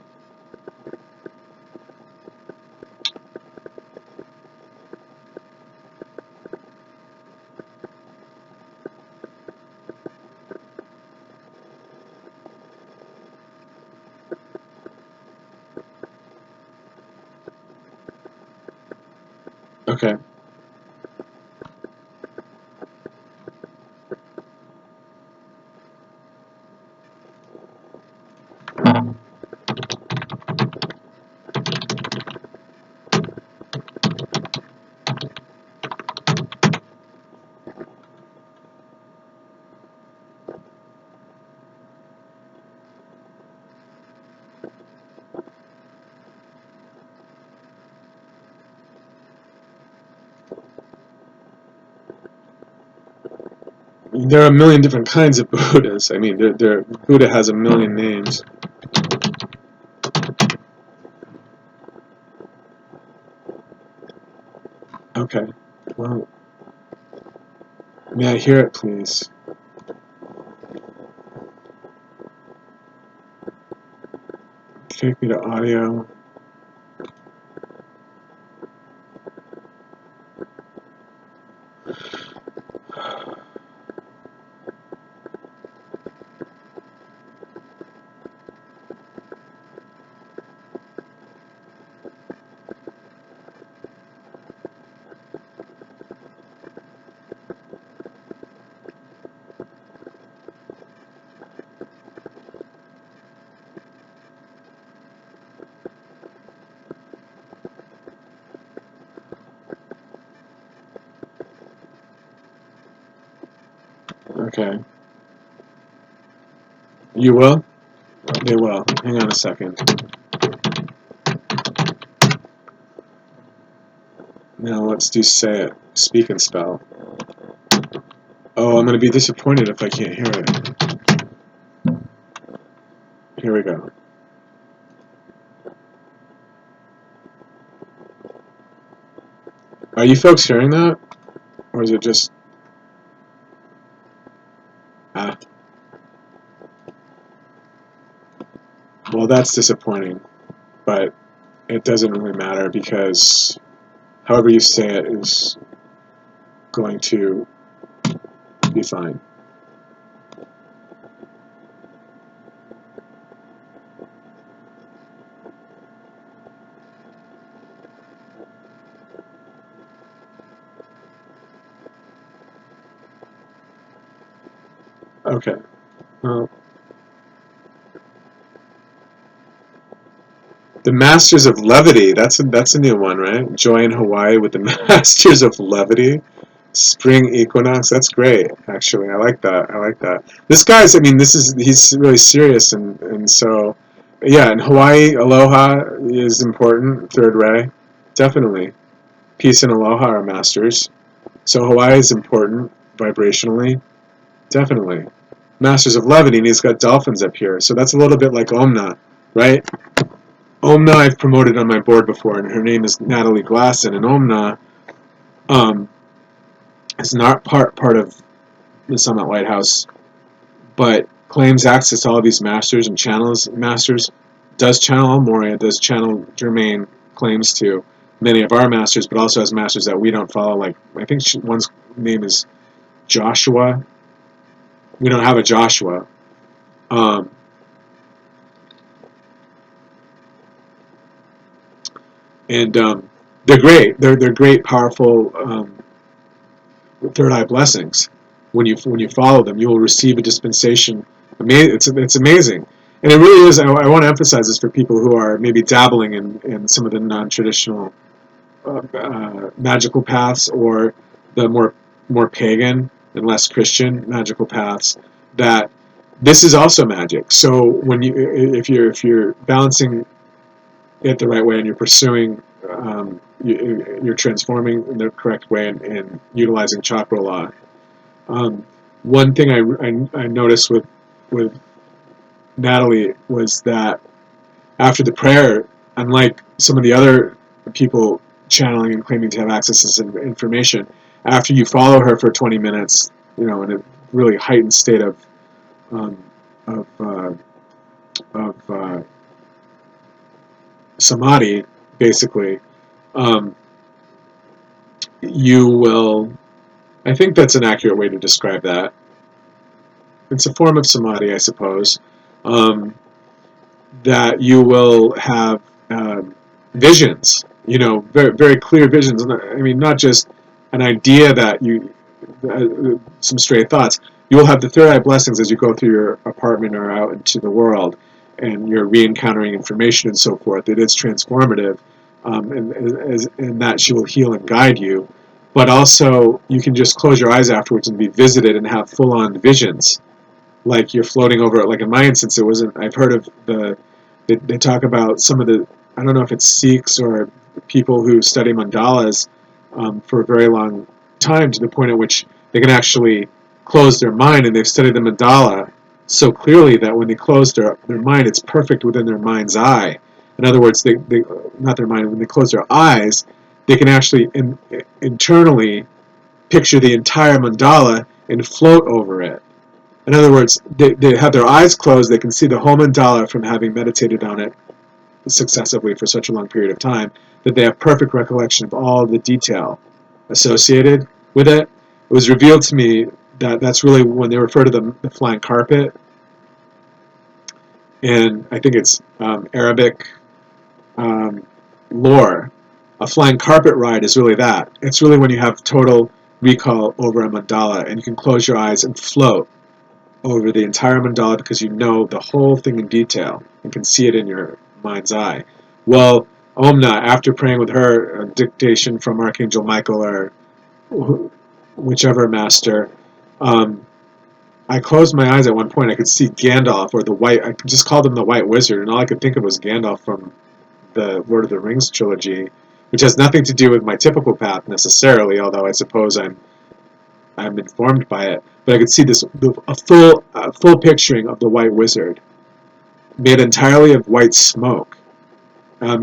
Okay. There are a million different kinds of Buddhas. I mean, Buddha has a million names. Okay. Well, may I hear it, please? Take me to audio. Okay. You will? They will. Hang on a second. Now let's do say it. Speak and spell. Oh, I'm going to be disappointed if I can't hear it. Here we go. Are you folks hearing that? Or is it just... Ah. Well, that's disappointing. But it doesn't really matter because however you say it is going to be fine. Okay. Well, the Masters of Levity. That's a new one, right? Joy in Hawaii with the Masters of Levity. Spring equinox. That's great. Actually, I like that. I like that. This guy's. I mean, he's really serious, and so, yeah. In Hawaii, aloha is important. Third ray, definitely. Peace and aloha are masters. So Hawaii is important vibrationally, definitely. Masters of Levity, and he's got dolphins up here. So that's a little bit like Omna, right? Omna I've promoted on my board before, and her name is Natalie Glasson. And Omna um, is not part of the Summit Lighthouse, but claims access to all these masters and channels. Masters does channel Moria, does channel Germain, claims to many of our masters, but also has masters that we don't follow. Like I think one's name is Joshua. We don't have a Joshua. Um, and they're great. They're great, powerful third eye blessings. When you follow them, you will receive a dispensation. It's amazing, and it really is. I want to emphasize this for people who are maybe dabbling in some of the non-traditional magical paths or the more pagan and less Christian magical paths. That this is also magic. So when if you're balancing it the right way and you're pursuing you're transforming in the correct way and utilizing chakra law. One thing I noticed with Natalie was that after the prayer, unlike some of the other people channeling and claiming to have access to some information, after you follow her for 20 minutes, in a really heightened state um, of, uh, of samadhi, basically, um, you will. I think that's an accurate way to describe that. It's a form of samadhi, I suppose. Um, that you will have visions, very very clear visions. I mean, not just an idea that some stray thoughts. You will have the third eye blessings as you go through your apartment or out into the world, and you're re-encountering information and so forth. It is transformative, and that she will heal and guide you. But also, you can just close your eyes afterwards and be visited and have full-on visions, like you're floating over it. Like in my instance, it wasn't. I've heard of they talk about some of the. I don't know if it's Sikhs or people who study mandalas for a very long time, to the point at which they can actually close their mind, and they've studied the mandala so clearly that when they close their mind, it's perfect within their mind's eye. In other words, they not their mind. When they close their eyes, they can actually internally picture the entire mandala and float over it. In other words, they have their eyes closed, they can see the whole mandala from having meditated on it successively for such a long period of time, that they have perfect recollection of all the detail associated with it. It was revealed to me that that's really when they refer to the flying carpet, and I think it's Arabic lore. A flying carpet ride is really that. It's really when you have total recall over a mandala, and you can close your eyes and float over the entire mandala because you know the whole thing in detail and can see it in your mind's eye. Well, Omna, after praying with her, a dictation from Archangel Michael or whichever master, I closed my eyes at one point. I could see Gandalf, or the white. I just called him the White Wizard, and all I could think of was Gandalf from the Lord of the Rings trilogy, which has nothing to do with my typical path necessarily. Although I suppose I I'm informed by it, but I could see a full picturing of the white wizard, made entirely of white smoke, and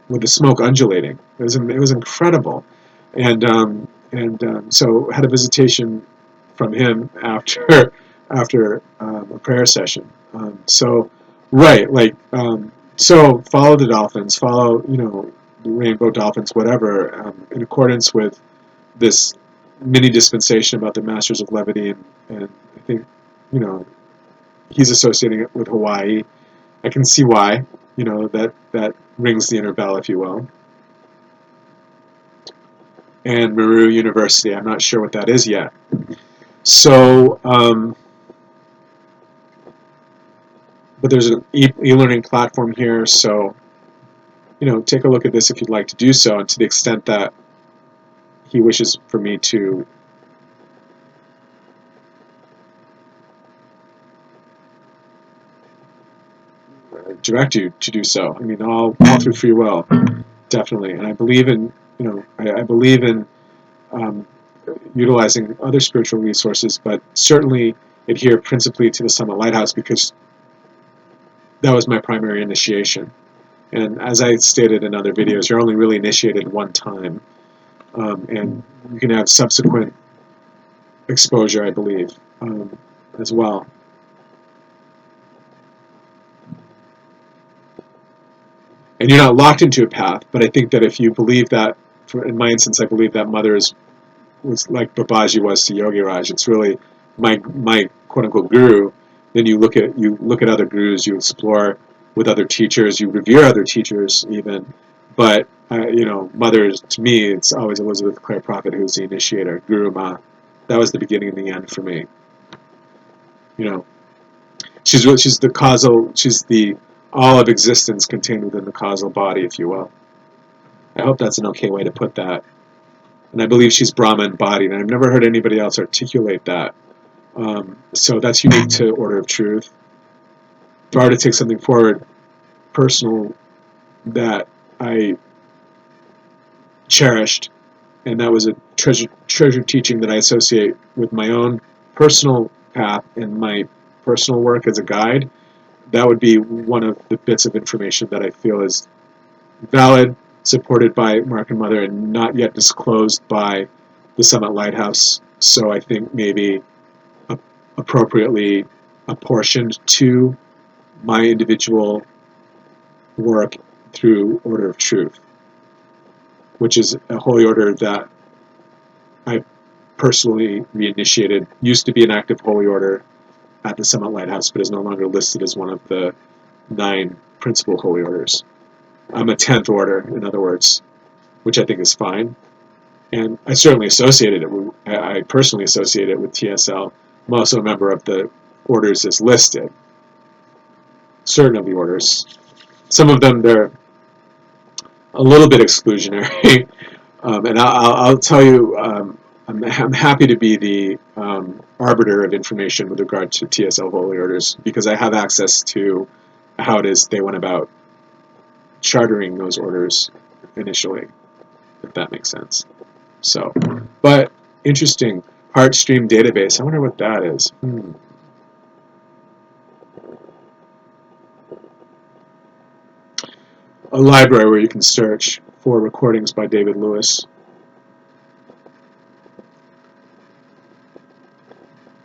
with the smoke undulating. It was incredible, and so had a visitation from him after a prayer session. So right, like so follow the dolphins, follow the rainbow dolphins, whatever, in accordance with this mini dispensation about the masters of levity, and I think he's associating it with Hawaii. I can see why, that rings the inner bell, if you will. And Maru University, I'm not sure what that is yet. So, but there's an e-learning platform here, so, take a look at this if you'd like to do so, and to the extent that he wishes for me to direct you to do so. I mean, all through free will, definitely. And I believe in, I believe in utilizing other spiritual resources, but certainly adhere principally to the Summit Lighthouse because that was my primary initiation. And as I stated in other videos, you're only really initiated one time, and you can have subsequent exposure, I believe, as well. And you're not locked into a path, but I think that if you believe that, in my instance, I believe that Mother was like Babaji was to Yogi Raj. It's really my quote unquote guru. Then you look at other gurus, you explore with other teachers, you revere other teachers even. But Mother, to me, it's always Elizabeth Clare Prophet who's the initiator, Guru Ma. That was the beginning and the end for me. She's the causal. She's the all of existence contained within the causal body, if you will. I hope that's an okay way to put that. And I believe she's Brahma embodied, and I've never heard anybody else articulate that. So that's unique to Order of Truth. If I were to take something forward, personal, that I cherished, and that was a treasure teaching that I associate with my own personal path and my personal work as a guide, that would be one of the bits of information that I feel is valid, supported by Mark and Mother, and not yet disclosed by the Summit Lighthouse. So I think maybe appropriately apportioned to my individual work through Order of Truth, which is a holy order that I personally reinitiated. Used to be an active holy order at the Summit Lighthouse, but is no longer listed as one of the 9 principal holy orders. I'm a 10th order, in other words, which I think is fine. And I certainly I personally associate it with TSL. I'm also a member of the orders as listed. Certain of the orders. Some of them, they're a little bit exclusionary. And I'll tell you, I'm happy to be the arbiter of information with regard to TSL holy orders because I have access to how it is they went about chartering those orders initially, if that makes sense. So, but interesting. Heartstream database. I wonder what that is. A library where you can search for recordings by David Lewis.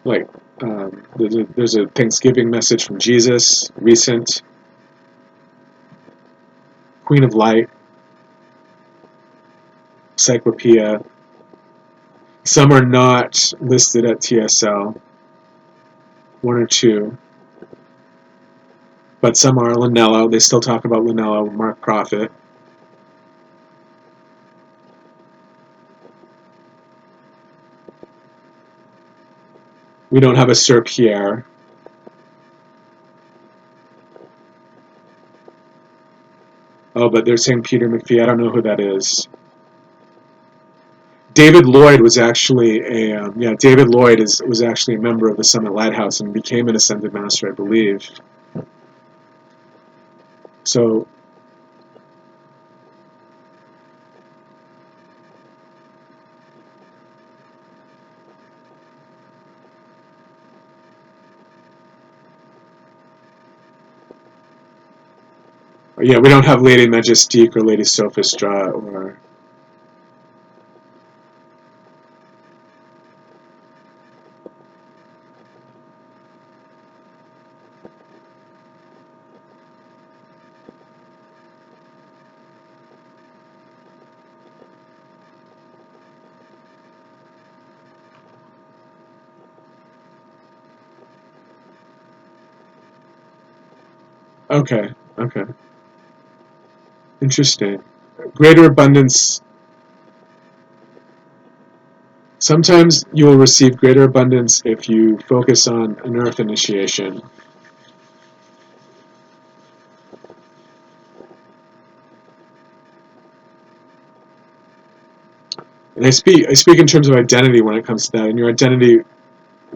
Like, there's a Thanksgiving message from Jesus, recent. Queen of Light, Cyclopedia. Some are not listed at TSL, 1 or 2. But some are. Linello, they still talk about Linello, Mark Prophet. We don't have a Sir Pierre. Oh, but they're saying Peter McPhee. I don't know who that is. David Lloyd was actually David Lloyd was actually a member of the Summit Lighthouse and became an Ascended Master, I believe. So Yeah, we don't have Lady Majestique or Lady Sophistра or... Okay, okay. Interesting. Greater abundance. Sometimes you will receive greater abundance if you focus on an earth initiation. And I speak in terms of identity when it comes to that, and your identity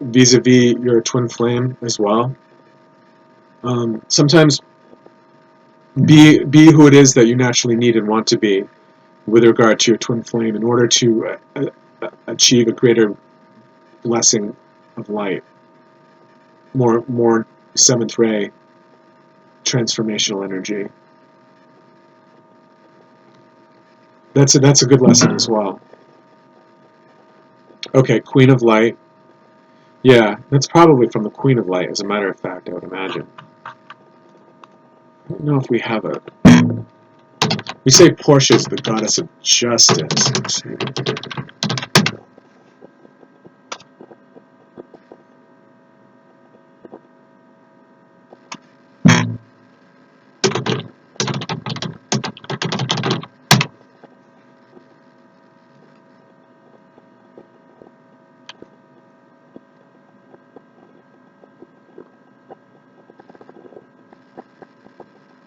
vis-a-vis your twin flame as well. Sometimes be who it is that you naturally need and want to be with regard to your twin flame in order to achieve a greater blessing of light, more seventh ray transformational energy. That's a good lesson as well. Okay, Queen of Light. Yeah, that's probably from the Queen of Light, as a matter of fact, I would imagine. I don't know if we have a... We say Portia is the goddess of justice. Let's see.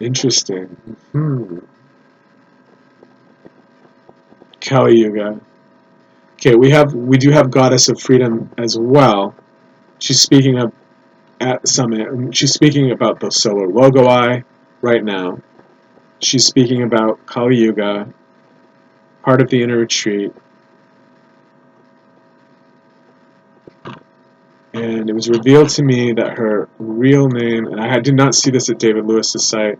Interesting. Kali Yuga. Okay, we do have Goddess of Freedom as well. She's speaking of at Summit. She's speaking about the solar logoi right now. She's speaking about Kali Yuga, part of the inner retreat. And it was revealed to me that her real name, and I did not see this at David Lewis's site,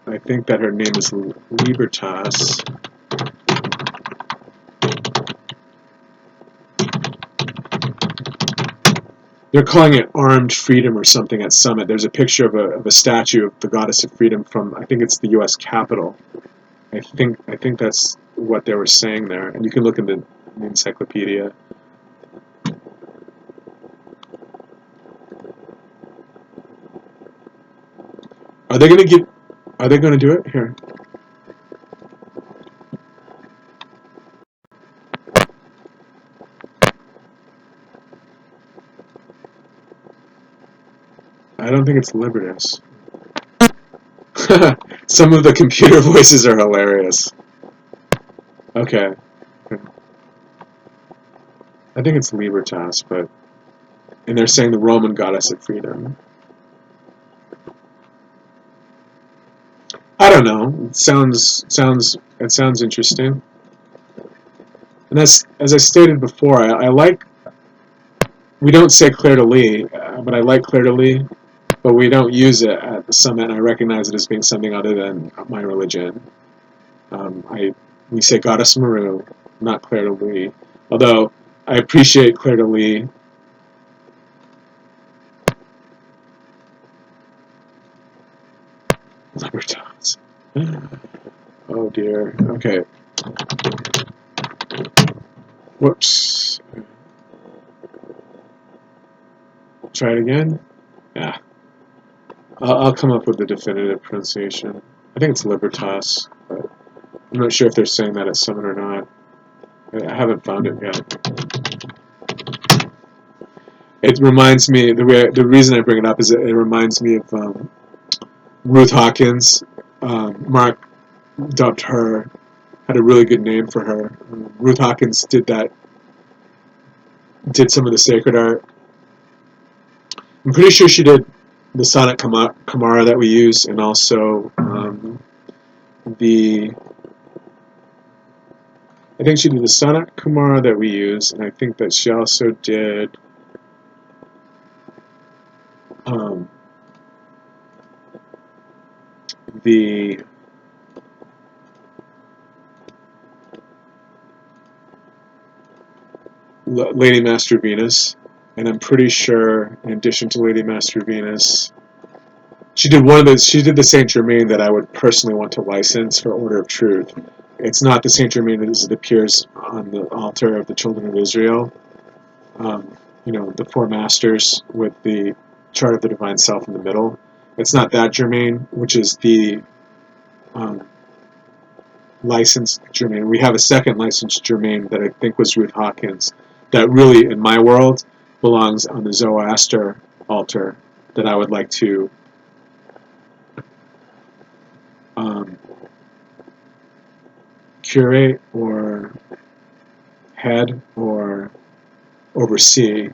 I think that her name is Libertas. They're calling it Armed Freedom or something at Summit. There's a picture of a statue of the Goddess of Freedom from, I think it's the U.S. Capitol. I think that's what they were saying there, and you can look in the encyclopedia. Are they going to get? Are they going to do it here? I don't think it's Libertas. Some of the computer voices are hilarious. Okay. I think it's Libertas, and they're saying the Roman goddess of freedom. I don't know. It sounds interesting. And as I stated before, I like. We don't say Claire de Lis, but I like Claire de Lis, but we don't use it at the Summit, and I recognize it as being something other than my religion. We say Goddess Maru, not Claire de Lis. Although I appreciate Claire de Lis. Libertas. Oh dear. Okay. Whoops. Try it again. Yeah. I'll come up with the definitive pronunciation. I think it's Libertas, but I'm not sure if they're saying that at Summit or not. I haven't found it yet. It reminds me, the reason I bring it up is it reminds me of Ruth Hawkins. Mark dubbed her, had a really good name for her. Ruth Hawkins did some of the sacred art. I'm pretty sure she did the Sonic Kamara that we use, and also I think she did the Sonic Kamara that we use, and I think that she also did the Lady Master Venus, and I'm pretty sure, in addition to Lady Master Venus, she did one of those. She did the Saint Germain that I would personally want to license for Order of Truth. It's not the Saint Germain as it appears on the altar of the Children of Israel. The four masters with the chart of the Divine Self in the middle. It's not that Germain, which is the licensed Germain. We have a second licensed Germain that I think was Ruth Hawkins, that really, in my world, belongs on the Zoroaster altar that I would like to curate or head or oversee.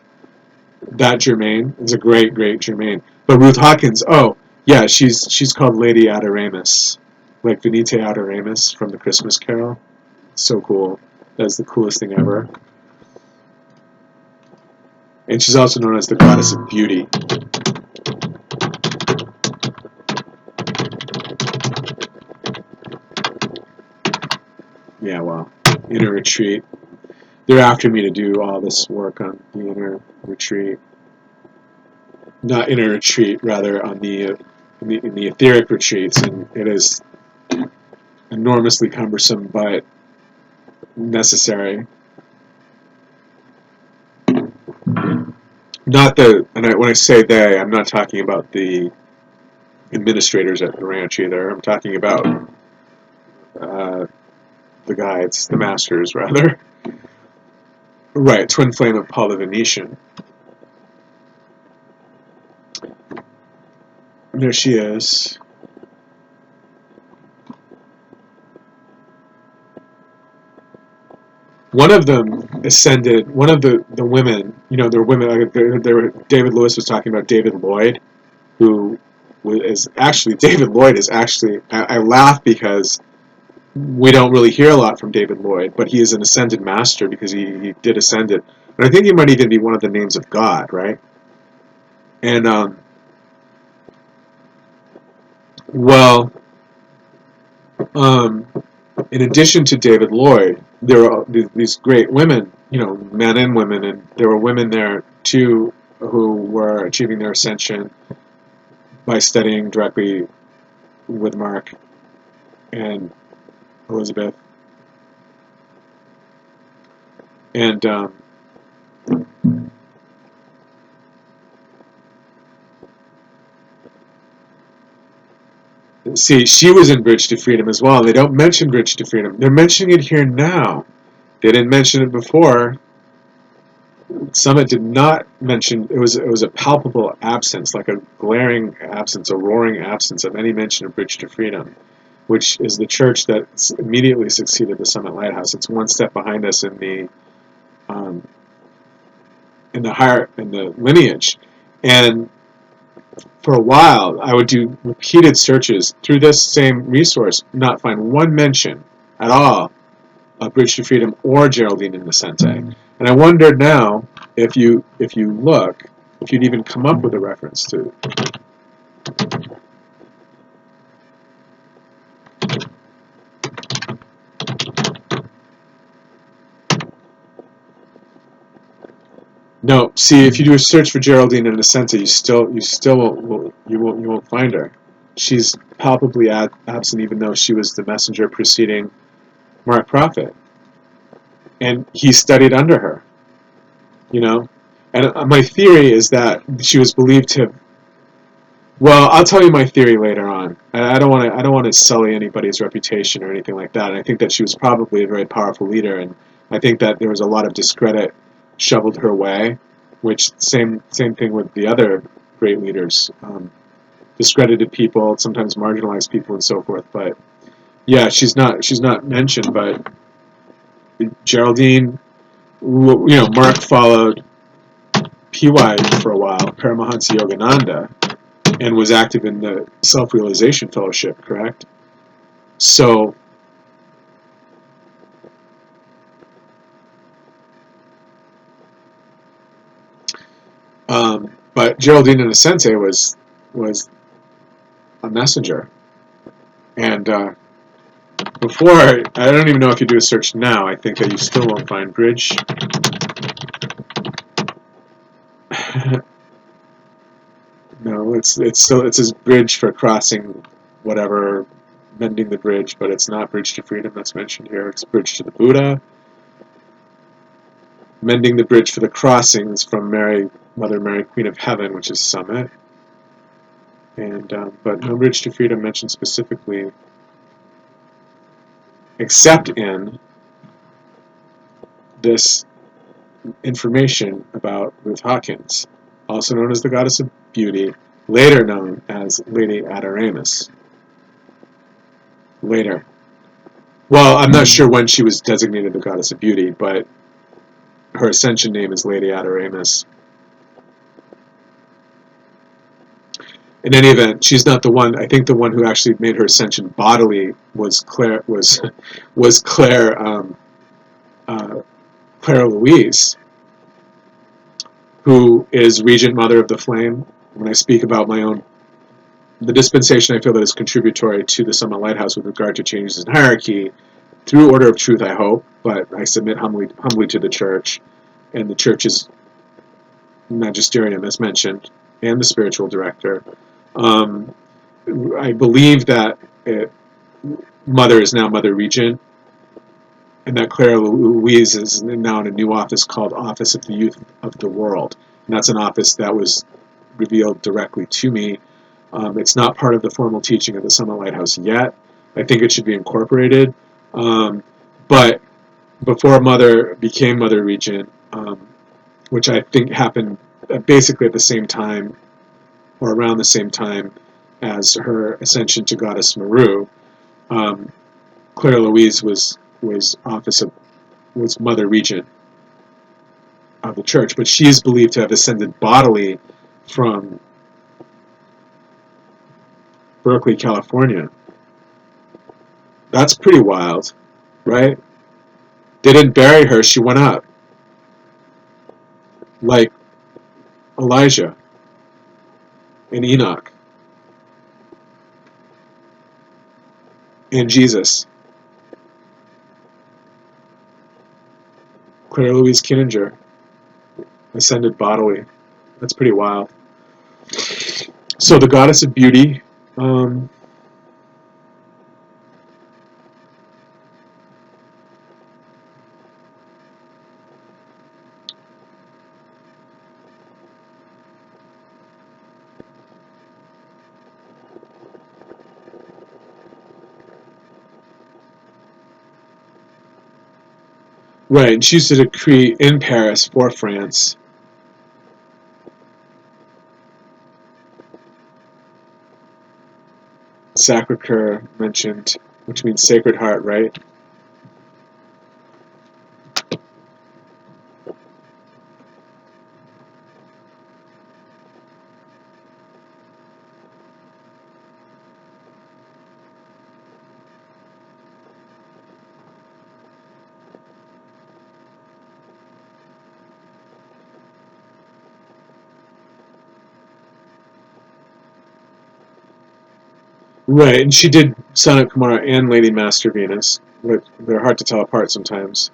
That Germain is a great, great Germain. But Ruth Hawkins, oh yeah, she's called Lady Adoramus, like Venite Adoramus from the Christmas Carol. So cool. That's the coolest thing ever. And she's also known as the Goddess of Beauty. Yeah, well, Inner Retreat. They're after me to do all this work on the Inner Retreat. Not Inner Retreat, rather on the in the etheric retreats, and it is enormously cumbersome but necessary. Not the, when I say they, I'm not talking about the administrators at the ranch either. I'm talking about the guides, the masters, rather. Right, Twin Flame of Paul the Venetian. And there she is. One of them ascended. One of the women, there were women. David Lewis was talking about David Lloyd, who is actually David Lloyd is actually. I laugh because we don't really hear a lot from David Lloyd, but he is an ascended master because he did ascend it. And I think he might even be one of the names of God, right? And well, in addition to David Lloyd, there are these great women, men and women, and there were women there too who were achieving their ascension by studying directly with Mark and Elizabeth. And see, she was in Bridge to Freedom as well. They don't mention Bridge to Freedom. They're mentioning it here now. They didn't mention it before. Summit did not mention it was a palpable absence, like a glaring absence, a roaring absence of any mention of Bridge to Freedom, which is the church that immediately succeeded the Summit Lighthouse. It's one step behind us in the lineage, and for a while I would do repeated searches through this same resource, not find one mention at all of Bridge to Freedom or Geraldine Innocente. And I wondered now if you look, if you'd even come up with a reference to. No, see, if you do a search for Geraldine Innocente, you won't find her. She's palpably absent, even though she was the messenger preceding Mark Prophet, and he studied under her. And my theory is that she was believed to. Well, I'll tell you my theory later on. I don't want to sully anybody's reputation or anything like that. And I think that she was probably a very powerful leader, and I think that there was a lot of discredit shoveled her way, which same thing with the other great leaders, discredited people, sometimes marginalized people, and so forth. But yeah, she's not mentioned. But Geraldine, Mark followed PY for a while, Paramahansa Yogananda, and was active in the Self-Realization Fellowship, correct? So, but Geraldine Innocente was a messenger. And before, I don't even know if you do a search now, I think that you still won't find bridge. No, it says bridge for crossing whatever, mending the bridge, but it's not bridge to freedom that's mentioned here. It's bridge to the Buddha. Mending the bridge for the crossings from Mary, Mother Mary, Queen of Heaven, which is Summit. And but no bridge to freedom mentioned specifically, except in this information about Ruth Hawkins, also known as the Goddess of Beauty, later known as Lady Adoramus. Later. Well, I'm not sure when she was designated the Goddess of Beauty, but her ascension name is Lady Adoramus. In any event, she's not the one. I think the one who actually made her ascension bodily was Claire. Was Claire Clara Louise, who is Regent Mother of the Flame. When I speak about the dispensation, I feel that is contributory to the Summit Lighthouse with regard to changes in hierarchy through order of truth, I hope, but I submit humbly to the Church and the Church's magisterium, as mentioned, and the spiritual director. I believe that Mother is now Mother Regent, and that Clara Louise is now in a new office called Office of the Youth of the World. And that's an office that was revealed directly to me. It's not part of the formal teaching of the Summit Lighthouse yet. I think it should be incorporated. But before Mother became Mother Regent, which I think happened basically at the same time, or around the same time as her ascension to Goddess Meru, Clara Louise was Mother Regent of the Church, but she is believed to have ascended bodily from Berkeley, California. That's pretty wild, right? They didn't bury her, she went up. Like Elijah and Enoch and Jesus. Clara Louise Kinninger ascended bodily. That's pretty wild. So the Goddess of Beauty, right, and she used to decree in Paris for France. Sacre-Cœur mentioned, which means Sacred Heart, right? Right, and she did Sonnet Kumara and Lady Master Venus, but they're hard to tell apart sometimes.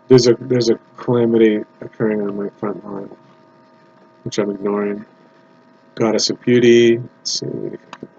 There's a calamity occurring on my front lawn, which I'm ignoring. Goddess of Beauty. Let's see if I can